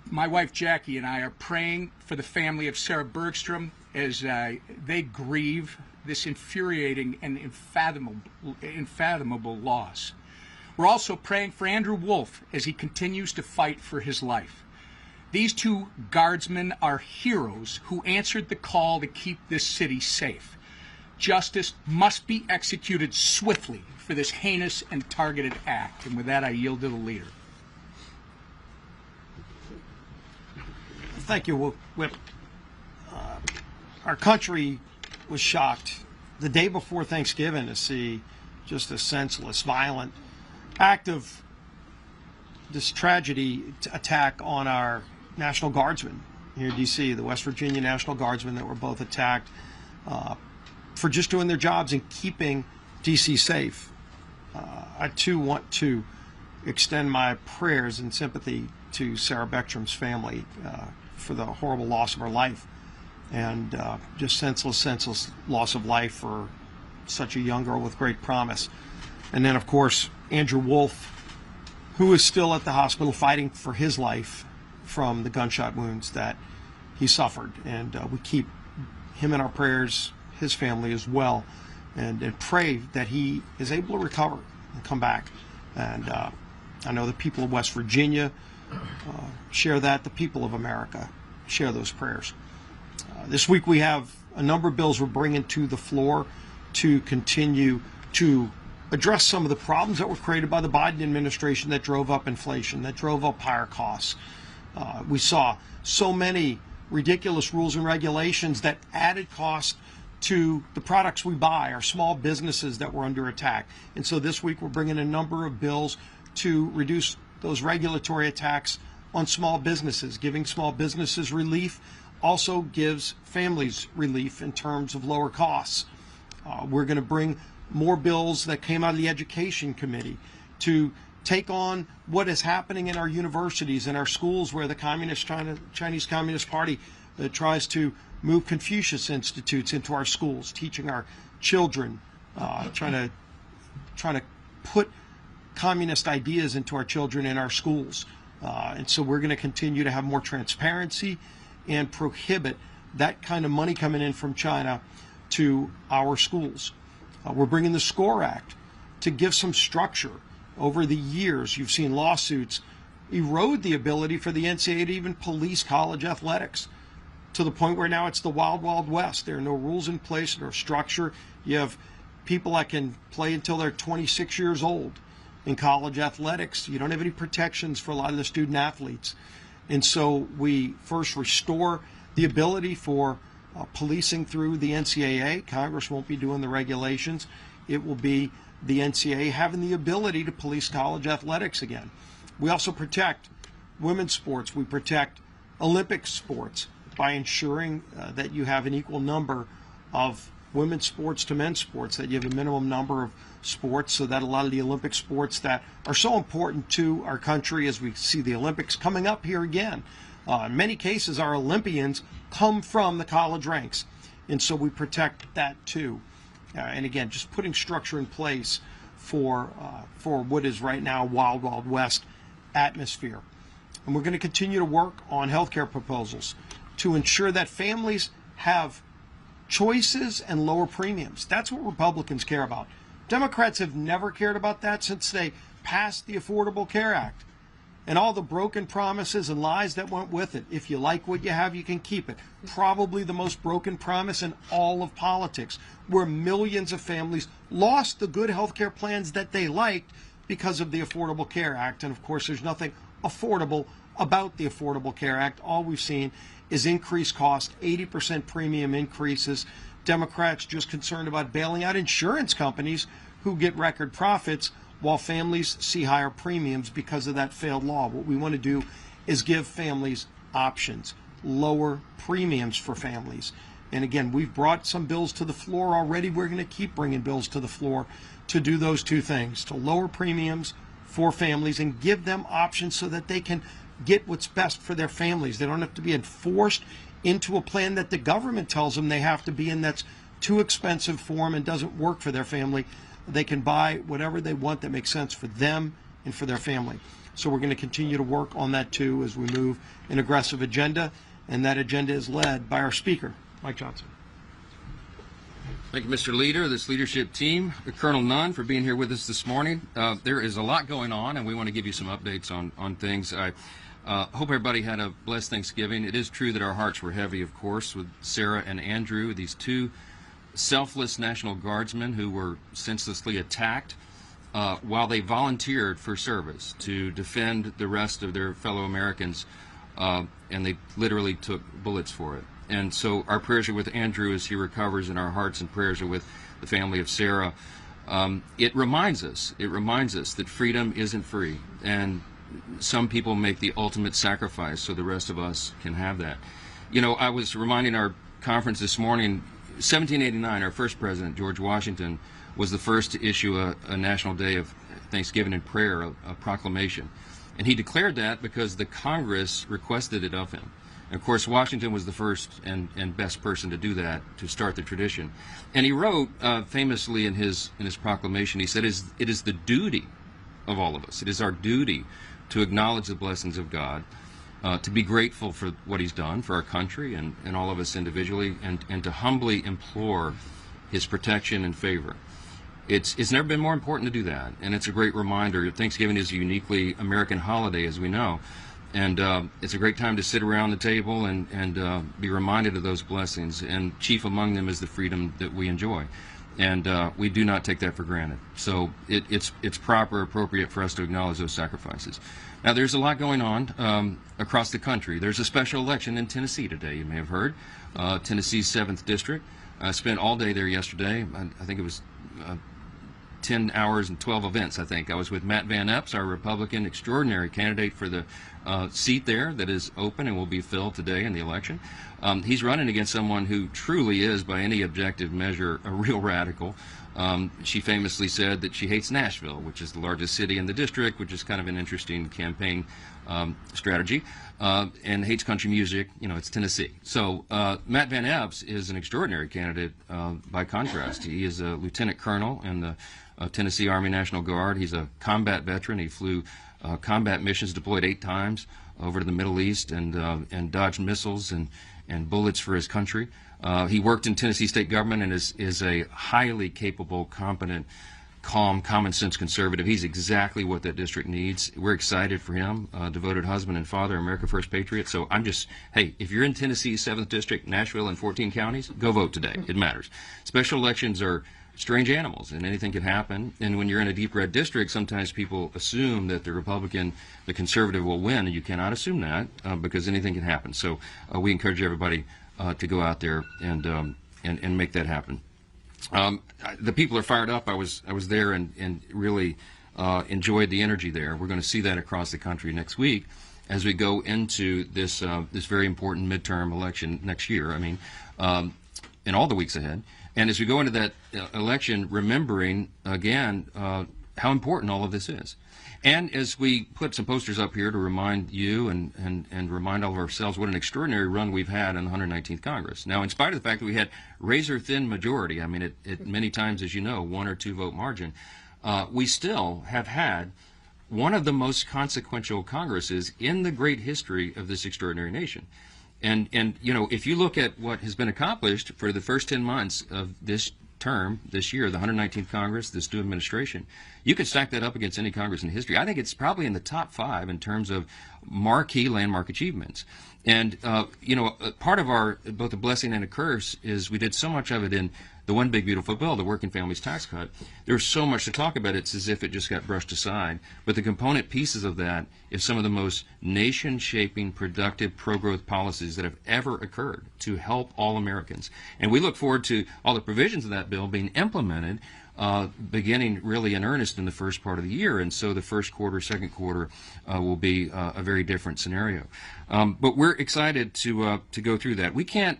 My wife Jackie and I are praying for the family of Sarah Bergstrom as they grieve this infuriating and unfathomable loss. We're also praying for Andrew Wolf as he continues to fight for his life. These two guardsmen are heroes who answered the call to keep this city safe. Justice must be executed swiftly for this heinous and targeted act. And with that, I yield to the leader. Thank you, Whip. Our country was shocked the day before Thanksgiving to see just a senseless, violent act of this tragedy attack on our National Guardsmen here in D.C., the West Virginia National Guardsmen that were both attacked for just doing their jobs and keeping D.C. safe. I, too, want to extend my prayers and sympathy to Sarah Bergstrom's family for the horrible loss of her life. And just senseless loss of life for such a young girl with great promise. And then, of course, Andrew Wolf, who is still at the hospital fighting for his life from the gunshot wounds that he suffered. And we keep him in our prayers, his family as well, and pray that he is able to recover and come back. And I know the people of West Virginia share that. The people of America share those prayers. This week we have a number of bills we're bringing to the floor to continue to address some of the problems that were created by the Biden administration that drove up inflation, that drove up higher costs. We saw so many ridiculous rules and regulations that added cost to the products we buy, our small businesses that were under attack. And so this week we're bringing a number of bills to reduce those regulatory attacks on small businesses. Giving small businesses relief also gives families relief in terms of lower costs. We're going to bring more bills that came out of the Education Committee to take on what is happening in our universities and our schools, where the Chinese Communist Party tries to move Confucius Institutes into our schools, teaching our children, trying to put communist ideas into our children in our schools. And so we're going to continue to have more transparency and prohibit that kind of money coming in from China to our schools. We're bringing the SCORE Act to give some structure. Over the years, you've seen lawsuits erode the ability for the NCAA to even police college athletics, to the point where now it's the wild, wild west. There are no rules in place, no structure. You have people that can play until they're 26 years old in college athletics. You don't have any protections for a lot of the student athletes. And so we first restore the ability for policing through the NCAA. Congress won't be doing the regulations. It will be the NCAA having the ability to police college athletics again. We also protect women's sports. We protect Olympic sports by ensuring that you have an equal number of women's sports to men's sports, that you have a minimum number of sports, so that a lot of the Olympic sports that are so important to our country, as we see the Olympics coming up here again. In many cases, our Olympians come from the college ranks, and so we protect that too. And again, just putting structure in place for what is right now wild, wild west atmosphere. And we're going to continue to work on healthcare proposals to ensure that families have choices and lower premiums. That's what Republicans care about. Democrats have never cared about that since they passed the Affordable Care Act and all the broken promises and lies that went with it. If you like what you have, you can keep it. Probably the most broken promise in all of politics, where millions of families lost the good health care plans that they liked because of the Affordable Care Act. And of course, there's nothing affordable about the Affordable Care Act. All we've seen is increased cost, 80% premium increases. Democrats just concerned about bailing out insurance companies who get record profits, while families see higher premiums because of that failed law. What we want to do is give families options, lower premiums for families. And again, we've brought some bills to the floor already. We're going to keep bringing bills to the floor to do those two things, to lower premiums for families and give them options so that they can get what's best for their families. They don't have to be enforced into a plan that the government tells them they have to be in, that's too expensive for them and doesn't work for their family. They can buy whatever they want that makes sense for them and for their family. So we're going to continue to work on that too as we move an aggressive agenda, and that agenda is led by our Speaker, Mike Johnson. Thank you, Mr. Leader, this leadership team, Colonel Nunn, for being here with us this morning. There is a lot going on, and we want to give you some updates on things. I hope everybody had a blessed Thanksgiving. It is true that our hearts were heavy, of course, with Sarah and Andrew, these two selfless National Guardsmen who were senselessly attacked while they volunteered for service to defend the rest of their fellow Americans, and they literally took bullets for it. And so our prayers are with Andrew as he recovers, and our hearts and prayers are with the family of Sarah. It reminds us that freedom isn't free, and some people make the ultimate sacrifice so the rest of us can have that. You know, I was reminding our conference this morning, 1789, our first president, George Washington, was the first to issue a national day of thanksgiving and prayer, a proclamation. And he declared that because the Congress requested it of him. And of course, Washington was the first and best person to do that, to start the tradition. And he wrote famously in his proclamation, he said, it is the duty of all of us, it is our duty to acknowledge the blessings of God, to be grateful for what he's done for our country and all of us individually, and to humbly implore his protection and favor. It's never been more important to do that, and it's a great reminder. Thanksgiving is a uniquely American holiday, as we know, and it's a great time to sit around the table and be reminded of those blessings, and chief among them is the freedom that we enjoy. And we do not take that for granted. So it's proper, appropriate for us to acknowledge those sacrifices. Now, there's a lot going on across the country. There's a special election in Tennessee today, you may have heard. Tennessee's 7th District. I spent all day there yesterday. I think it was 10 hours and 12 events, I think. I was with Matt Van Epps, our Republican extraordinary candidate for the seat there that is open and will be filled today in the election. He's running against someone who truly is, by any objective measure, a real radical. She famously said that she hates Nashville, which is the largest city in the district, which is kind of an interesting campaign strategy, and hates country music. You know, it's Tennessee. So Matt Van Epps is an extraordinary candidate by contrast. He is a lieutenant colonel in the Tennessee Army National Guard. He's a combat veteran. He flew combat missions, deployed 8 times over to the Middle East, and dodged missiles and bullets for his country. He worked in Tennessee state government and is a highly capable, competent, calm, common sense conservative. He's exactly what that district needs. We're excited for him, devoted husband and father, America First patriot. So I'm just, hey, if you're in Tennessee's 7th District, Nashville, and 14 counties, go vote today. It matters. Special elections are strange animals, and anything can happen. And when you're in a deep red district, sometimes people assume that the Republican, the conservative, will win, and you cannot assume that because anything can happen. So we encourage everybody to go out there and make that happen. The people are fired up. I was there and really enjoyed the energy there. We're going to see that across the country next week as we go into this this very important midterm election next year. I mean, in all the weeks ahead. And as we go into that election, remembering again how important all of this is. And as we put some posters up here to remind you and remind all of ourselves what an extraordinary run we've had in the 119th Congress. Now, in spite of the fact that we had razor-thin majority, I mean, it many times, as you know, 1 or 2 vote margin, we still have had one of the most consequential Congresses in the great history of this extraordinary nation. And you know, if you look at what has been accomplished for the first 10 months of this term, this year, the 119th Congress, this new administration, you could stack that up against any Congress in history. I think it's probably in the top 5 in terms of marquee landmark achievements. And, you know, part of our, both a blessing and a curse is we did so much of it in the One Big Beautiful Bill, the Working Families Tax Cut. There's so much to talk about. It's as if it just got brushed aside. But the component pieces of that is some of the most nation-shaping, productive, pro-growth policies that have ever occurred to help all Americans. And we look forward to all the provisions of that bill being implemented beginning really in earnest in the first part of the year. And so the first quarter, second quarter will be a very different scenario. But we're excited to go through that. We can't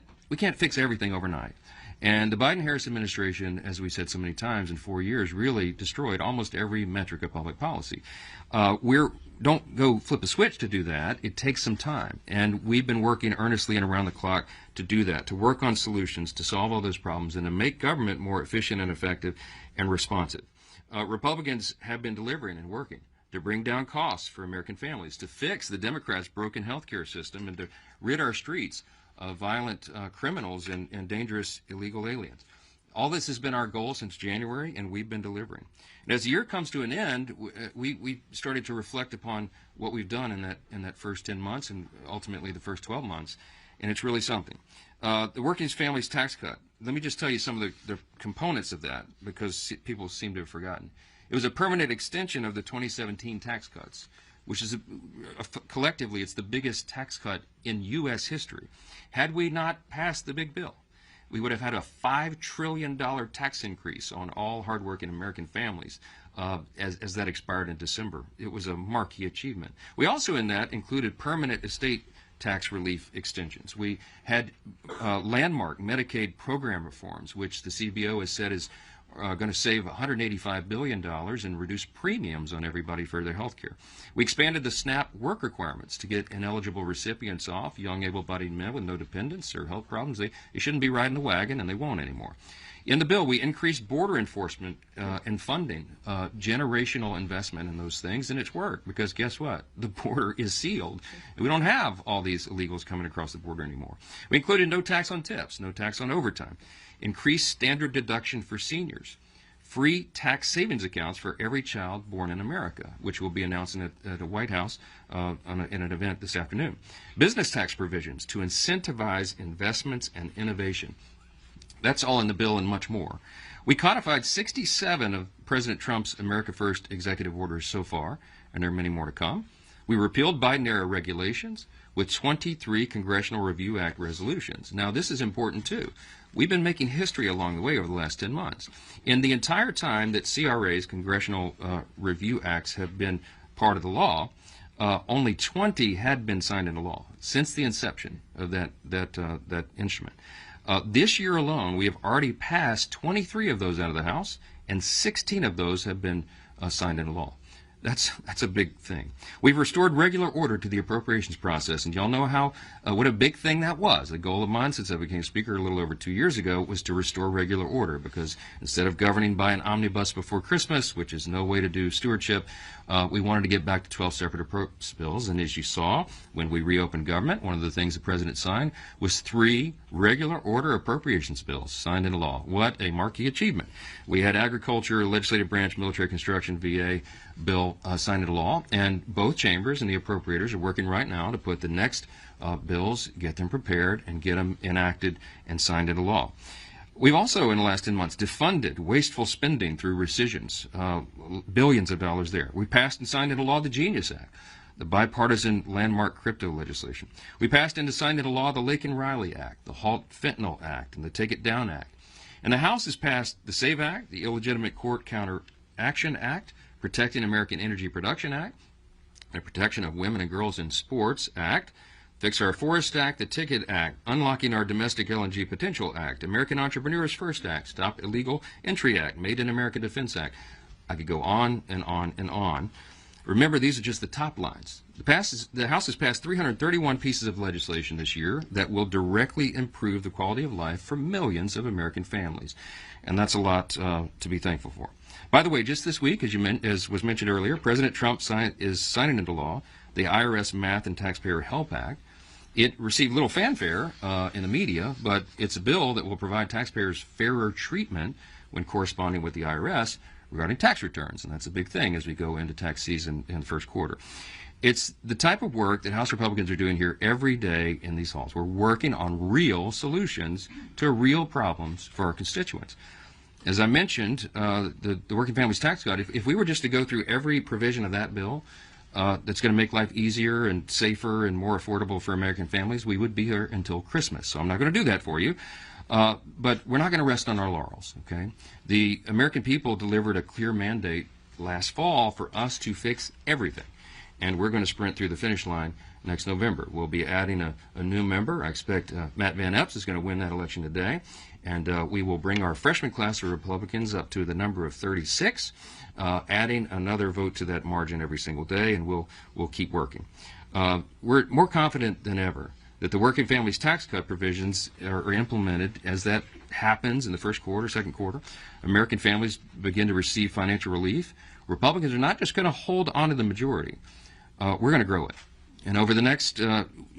fix everything overnight. And the Biden-Harris administration, as we said so many times, in 4 years really destroyed almost every metric of public policy. Don't go flip a switch to do that. It takes some time. And we've been working earnestly and around the clock to do that, to work on solutions, to solve all those problems, and to make government more efficient and effective and responsive. Republicans have been delivering and working to bring down costs for American families, to fix the Democrats' broken health care system, and to rid our streets of violent criminals and dangerous illegal aliens. All this has been our goal since January, and we've been delivering. And as the year comes to an end, we started to reflect upon what we've done in that first 10 months and ultimately the first 12 months, and it's really something. The Working Families Tax Cut, let me just tell you some of the components of that, because people seem to have forgotten. It was a permanent extension of the 2017 tax cuts, which is collectively, it's the biggest tax cut in U.S. history. Had we not passed the big bill, we would have had a $5 trillion tax increase on all hardworking American families as that expired in December. It was a marquee achievement. We also, in that, included permanent estate tax relief extensions. We had landmark Medicaid program reforms, which the CBO has said is going to save $185 billion and reduce premiums on everybody for their health care. We expanded the SNAP work requirements to get ineligible recipients off, young able-bodied men with no dependents or health problems. They shouldn't be riding the wagon, and they won't anymore. In the bill, we increased border enforcement and funding, generational investment in those things, and it's worked, because guess what? The border is sealed. We don't have all these illegals coming across the border anymore. We included no tax on tips, no tax on overtime, increased standard deduction for seniors, free tax savings accounts for every child born in America, which we'll be announcing at the White House in an event this afternoon. Business tax provisions to incentivize investments and innovation. That's all in the bill and much more. We codified 67 of President Trump's America First executive orders so far, and there are many more to come. We repealed Biden-era regulations with 23 Congressional Review Act resolutions. Now, this is important, too. We've been making history along the way over the last 10 months. In the entire time that CRAs, Congressional Review Acts, have been part of the law, only 20 had been signed into law since the inception of that instrument. This year alone, we have already passed 23 of those out of the House, and 16 of those have been signed into law. That's a big thing. We've restored regular order to the appropriations process, and y'all know how what a big thing that was. The goal of mine since I became Speaker a little over 2 years ago was to restore regular order, because instead of governing by an omnibus before Christmas, which is no way to do stewardship, we wanted to get back to 12 separate appropriations bills. And as you saw, when we reopened government, one of the things the President signed was 3 regular order appropriations bills signed into law. What a marquee achievement. We had agriculture, legislative branch, military construction, VA bill signed into law, and both chambers and the appropriators are working right now to put the next bills, get them prepared, and get them enacted and signed into law. We've also, in the last 10 months, defunded wasteful spending through rescissions, billions of dollars there. We passed and signed into law the Genius Act, the bipartisan landmark crypto legislation. We passed and signed into law the Laken-Riley Act, the Halt Fentanyl Act, and the Take It Down Act. And the House has passed the SAVE Act, the Illegitimate Court Counter Action Act, Protecting American Energy Production Act, the Protection of Women and Girls in Sports Act, Fix Our Forest Act, the Ticket Act, Unlocking Our Domestic LNG Potential Act, American Entrepreneurs First Act, Stop Illegal Entry Act, Made in America Defense Act. I could go on and on and on. Remember, these are just the top lines. The House has passed 331 pieces of legislation this year that will directly improve the quality of life for millions of American families. And that's a lot to be thankful for. By the way, just this week, as was mentioned earlier, President Trump is signing into law the IRS Math and Taxpayer Help Act. It received little fanfare in the media, but it's a bill that will provide taxpayers fairer treatment when corresponding with the IRS regarding tax returns, and that's a big thing as we go into tax season in the first quarter. It's the type of work that House Republicans are doing here every day in these halls. We're working on real solutions to real problems for our constituents. As I mentioned, the Working Families Tax Code, if we were just to go through every provision of that bill that's going to make life easier and safer and more affordable for American families, we would be here until Christmas. So I'm not going to do that for you. But we're not going to rest on our laurels, okay? The American people delivered a clear mandate last fall for us to fix everything. And we're going to sprint through the finish line next November. We'll be adding a new member. I expect Matt Van Epps is going to win that election today. And we will bring our freshman class of Republicans up to the number of 36, adding another vote to that margin every single day, and we'll keep working. We're more confident than ever that the Working Families Tax Cut provisions are implemented as that happens in the first quarter, second quarter. American families begin to receive financial relief. Republicans are not just going to hold on to the majority. We're going to grow it. And over the next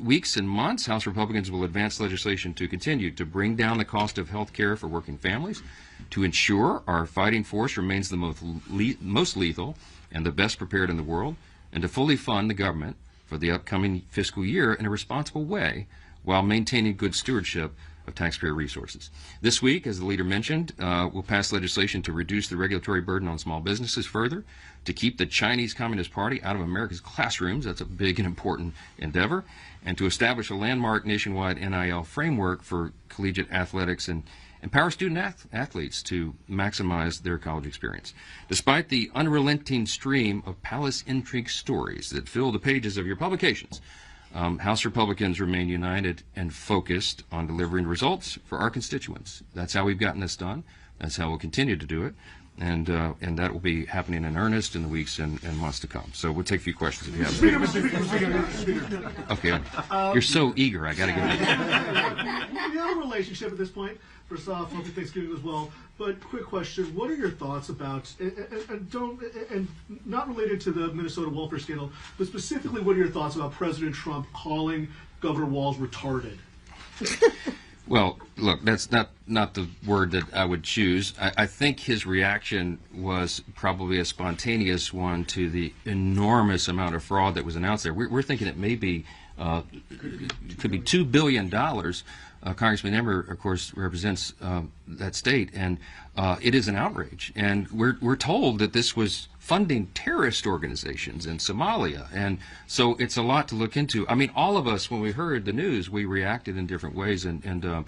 weeks and months, House Republicans will advance legislation to continue to bring down the cost of health care for working families, to ensure our fighting force remains the most lethal and the best prepared in the world, and to fully fund the government for the upcoming fiscal year in a responsible way while maintaining good stewardship of taxpayer resources. This week, as the leader mentioned, we'll pass legislation to reduce the regulatory burden on small businesses further, to keep the Chinese Communist Party out of America's classrooms. That's a big and important endeavor. And to establish a landmark nationwide NIL framework for collegiate athletics and empower student athletes to maximize their college experience. Despite the unrelenting stream of palace intrigue stories that fill the pages of your publications, House Republicans remain united and focused on delivering results for our constituents. That's how we've gotten this done. That's how we'll continue to do it. And that will be happening in earnest in the weeks and months to come. So we'll take a few questions if you have. Speaker. Okay. You're so eager. I got to go. We have a relationship at this point. First off, happy Thanksgiving as well. But quick question: what are your thoughts about and not related to the Minnesota welfare scandal, but specifically, what are your thoughts about President Trump calling Governor Walz retarded? Well, look, that's not the word that I would choose. I think his reaction was probably a spontaneous one to the enormous amount of fraud that was announced there. We're thinking it may be, it could be $2 billion Congressman Emmer, of course, represents that state, and it is an outrage. And we're told that this was funding terrorist organizations in Somalia, and so it's a lot to look into. I mean, all of us, when we heard the news, we reacted in different ways, and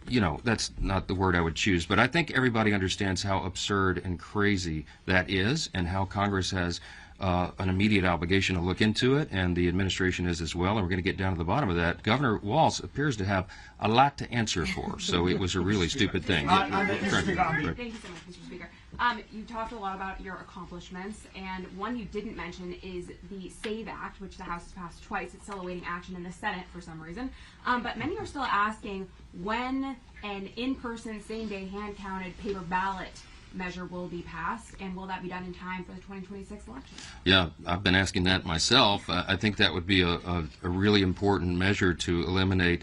you know, that's not the word I would choose, but I think everybody understands how absurd and crazy that is, and how Congress has an immediate obligation to look into it, and the administration is as well, and we're going to get down to the bottom of that. Governor Walz appears to have a lot to answer for, so it was a really stupid thing. Thank you so much, Mr. Speaker. You talked a lot about your accomplishments, and one you didn't mention is the SAVE Act, which the House has passed twice. It's still awaiting action in the Senate for some reason. But many are still asking when an in-person, same-day, hand-counted paper ballot measure will be passed, and will that be done in time for the 2026 election? Yeah, I've been asking that myself. I think that would be a really important measure to eliminate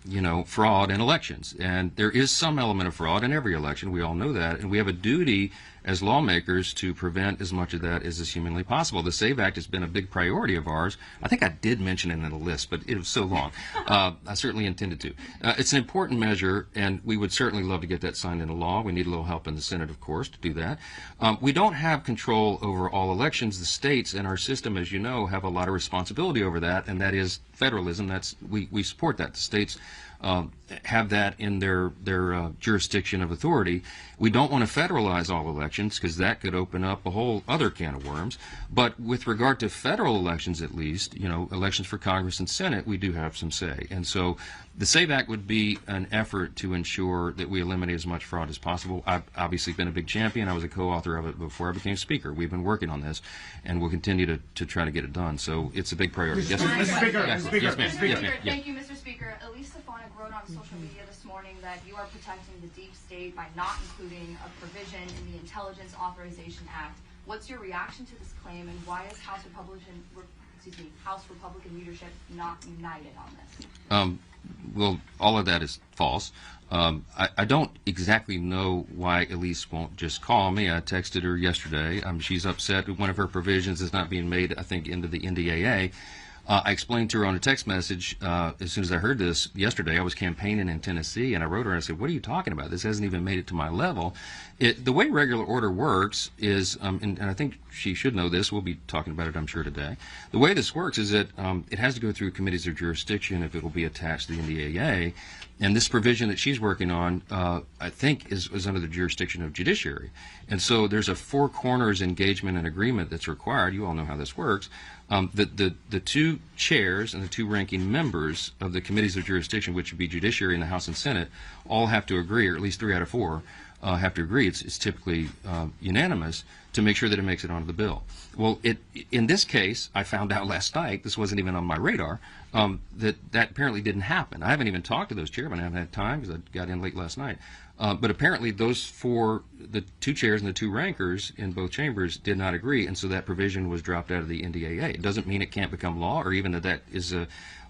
you know, fraud in elections. And there is some element of fraud in every election. We all know that. And we have a duty as lawmakers to prevent as much of that as is humanly possible. The SAVE Act has been a big priority of ours. I think I did mention it in the list, but it was so long. I certainly intended to. It's an important measure, and we would certainly love to get that signed into law. We need a little help in the Senate, of course, to do that. We don't have control over all elections. The states and our system, as you know, have a lot of responsibility over that, and that is federalism. We support that. The states have that in their jurisdiction of authority. We don't want to federalize all elections because that could open up a whole other can of worms. But with regard to federal elections, at least, you know, elections for Congress and Senate, we do have some say. And so the SAVE Act would be an effort to ensure that we eliminate as much fraud as possible. I've obviously been a big champion. I was a co-author of it before I became Speaker. We've been working on this, and we'll continue to try to get it done. So it's a big priority. Yes, ma'am. Thank you, Mr. Speaker. Elise Stefanik wrote on social media this morning that you are protecting the deep state by not including a provision in the Intelligence Authorization Act. What's your reaction to this claim, and why is House Republican leadership not united on this? Well, all of that is false. I don't exactly know why Elise won't just call me. I texted her yesterday. She's upset one of her provisions is not being made, I think, into the NDAA. I explained to her on a text message as soon as I heard this yesterday. I was campaigning in Tennessee, and I wrote her and I said, what are you talking about? This hasn't even made it to my level. The way regular order works is, and I think she should know this, we'll be talking about it, I'm sure, today. The way this works is that it has to go through committees of jurisdiction if it will be attached to the NDAA. And this provision that she's working on, I think, is under the jurisdiction of judiciary. And so there's a four corners engagement and agreement that's required. You all know how this works. The two chairs and the two ranking members of the committees of jurisdiction, which would be judiciary and the House and Senate, all have to agree, or at least 3 out of 4 have to agree. It's typically unanimous to make sure that it makes it onto the bill. Well, in this case, I found out last night, this wasn't even on my radar, that apparently didn't happen. I haven't even talked to those chairmen. I haven't had time because I got in late last night. But apparently those the two chairs and the two rankers in both chambers did not agree, and so that provision was dropped out of the NDAA. It doesn't mean it can't become law or even that is a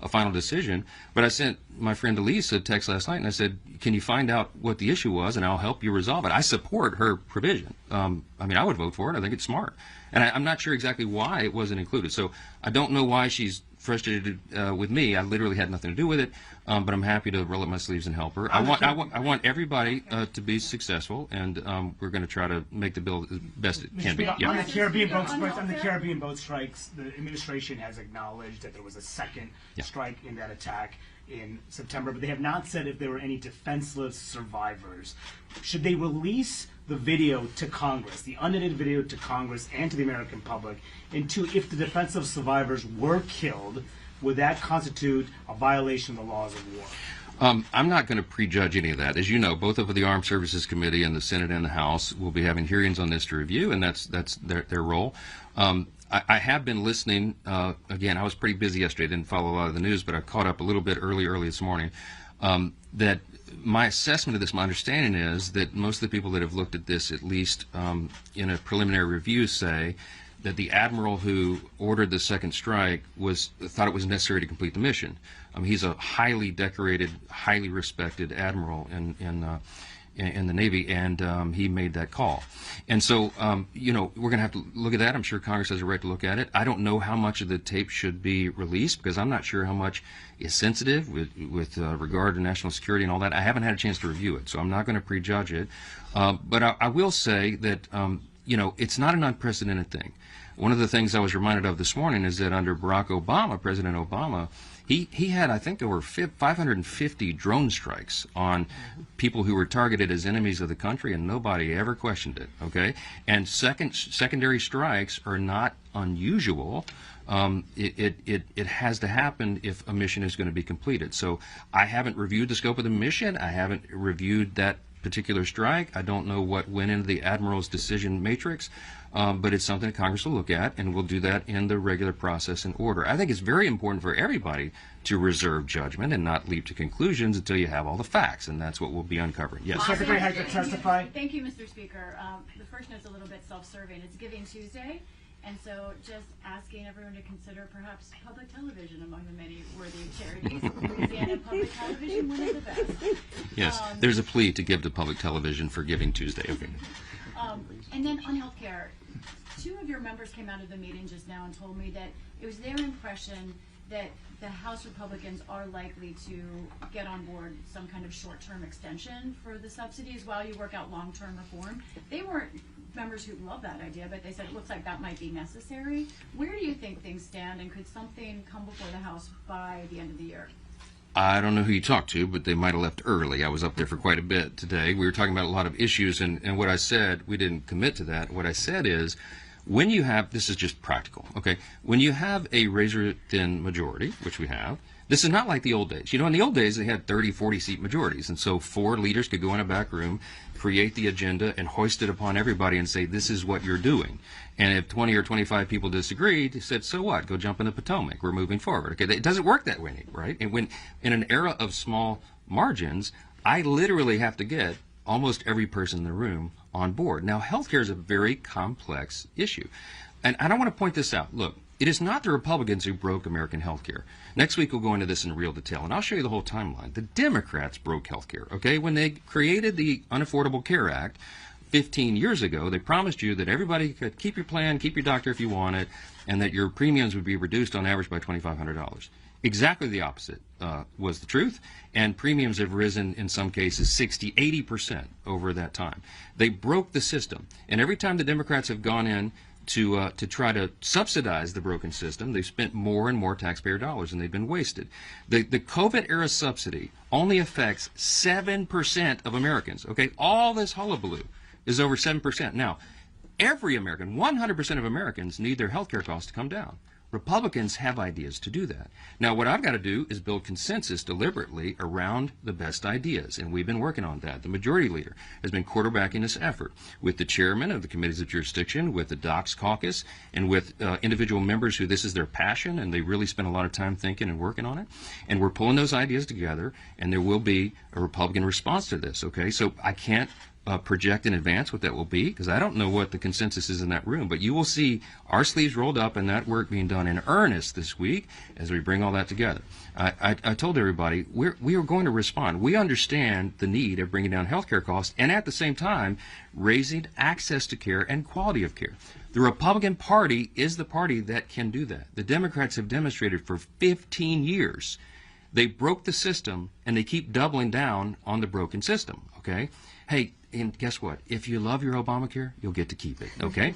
final decision. But I sent my friend Elise a text last night, and I said, can you find out what the issue was, and I'll help you resolve it. I support her provision. I mean, I would vote for it. I think it's smart. And I'm not sure exactly why it wasn't included. So I don't know why she's frustrated with me. I literally had nothing to do with it, but I'm happy to roll up my sleeves and help her. I want everybody to be successful, and we're going to try to make the bill as best it can be. On the Caribbean boat strikes, the administration has acknowledged that there was a second strike in that attack in September, but they have not said if there were any defenseless survivors. Should they release the video to Congress, the unedited video to Congress and to the American public? And two, if the defenseless survivors were killed, would that constitute a violation of the laws of war? I'm not going to prejudge any of that. As you know, both of the Armed Services Committee and the Senate and the House will be having hearings on this to review, and that's their role. I have been listening. Again, I was pretty busy yesterday. I didn't follow a lot of the news, but I caught up a little bit early this morning. That my assessment of this, my understanding is that most of the people that have looked at this, at least in a preliminary review, say that the admiral who ordered the second strike thought it was necessary to complete the mission. He's a highly decorated, highly respected admiral in the Navy, and he made that call. And so, we're going to have to look at that. I'm sure Congress has a right to look at it. I don't know how much of the tape should be released because I'm not sure how much is sensitive with regard to national security and all that. I haven't had a chance to review it, so I'm not going to prejudge it. But I will say that, it's not an unprecedented thing. One of the things I was reminded of this morning is that under Barack Obama, President Obama, he had, I think, over 550 drone strikes on people who were targeted as enemies of the country, and nobody ever questioned it, okay? And secondary strikes are not unusual. It has to happen if a mission is going to be completed. So I haven't reviewed the scope of the mission. I haven't reviewed that particular strike. I don't know what went into the Admiral's decision matrix. But it's something that Congress will look at, and we'll do that in the regular process and order. I think it's very important for everybody to reserve judgment and not leap to conclusions until you have all the facts, and that's what we'll be uncovering. Yes. Secretary has to testify. Thank you, Mr. Speaker. The first note's a little bit self-serving. It's Giving Tuesday, and so just asking everyone to consider perhaps public television among the many worthy charities. Louisiana Public Television, one of the best. Yes, there's a plea to give to public television for Giving Tuesday. Okay. And then on healthcare, two of your members came out of the meeting just now and told me that it was their impression that the House Republicans are likely to get on board some kind of short-term extension for the subsidies while you work out long-term reform. They weren't members who love that idea, but they said it looks like that might be necessary. Where do you think things stand, and could something come before the House by the end of the year? I don't know who you talked to, but they might have left early. I was up there for quite a bit today. We were talking about a lot of issues, and what I said, we didn't commit to that. What I said is, when you have, this is just practical, okay? When you have a razor-thin majority, which we have, this is not like the old days. You know, in the old days, they had 30, 40-seat majorities, and so 4 leaders could go in a back room, create the agenda, and hoist it upon everybody and say, this is what you're doing. And if 20 or 25 people disagreed, they said, so what? Go jump in the Potomac. We're moving forward. Okay, it doesn't work that way, right? And when in an era of small margins, I literally have to get almost every person in the room on board. Now, healthcare is a very complex issue. And I don't want to point this out. Look, it is not the Republicans who broke American healthcare. Next week, we'll go into this in real detail, and I'll show you the whole timeline. The Democrats broke healthcare, okay? When they created the Unaffordable Care Act 15 years ago, they promised you that everybody could keep your plan, keep your doctor if you want it, and that your premiums would be reduced on average by $2,500. Exactly the opposite was the truth, and premiums have risen in some cases 60, 80% over that time. They broke the system, and every time the Democrats have gone in to try to subsidize the broken system, they've spent more and more taxpayer dollars, and they've been wasted. The COVID-era subsidy only affects 7% of Americans, okay? All this hullabaloo is over 7%. Now, every American, 100% of Americans need their health care costs to come down. Republicans have ideas to do that. Now, what I've got to do is build consensus deliberately around the best ideas, and we've been working on that. The majority leader has been quarterbacking this effort with the chairman of the committees of jurisdiction, with the Docs Caucus, and with individual members who this is their passion, and they really spend a lot of time thinking and working on it. And we're pulling those ideas together, and there will be a Republican response to this, okay? So I can't project in advance what that will be, because I don't know what the consensus is in that room, but you will see our sleeves rolled up and that work being done in earnest this week as we bring all that together. I told everybody we are going to respond. We understand the need of bringing down health care costs and at the same time raising access to care and quality of care. The Republican Party is the party that can do that. The Democrats have demonstrated for 15 years they broke the system and they keep doubling down on the broken system, okay? Hey, and guess what? If you love your Obamacare, you'll get to keep it, okay?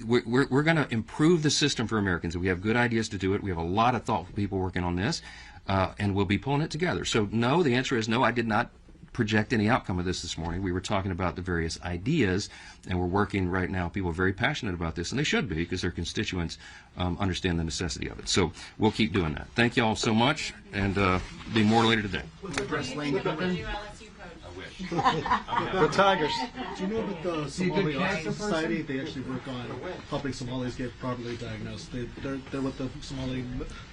We're going to improve the system for Americans. We have good ideas to do it. We have a lot of thoughtful people working on this, and we'll be pulling it together. So no, the answer is no, I did not project any outcome of this morning. We were talking about the various ideas, and we're working right now. People are very passionate about this, and they should be, because their constituents understand the necessity of it. So we'll keep doing that. Thank you all so much, and be more later today. The Tigers. Do you know that the Somali Autism Society, they actually work on helping Somalis get properly diagnosed? They're with the Somali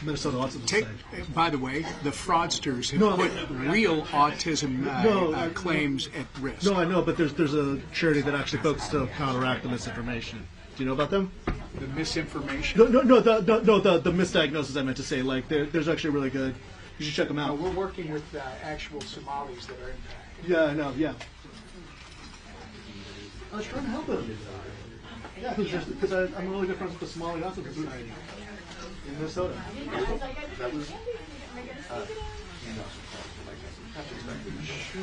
Minnesota Autism Society. By the way, the fraudsters have put real autism claims at risk. No, I know, but there's a charity that actually focuses to counteract the misinformation. Do you know about them? The misinformation? No, the misdiagnosis I meant to say. Like, there's actually really good. You should check them out. We're working with actual Somalis that are impacted. Yeah, I know, yeah. I was trying to help him. Yeah, because I'm really good friends with the Somali Hustle in Minnesota. That was. Sure.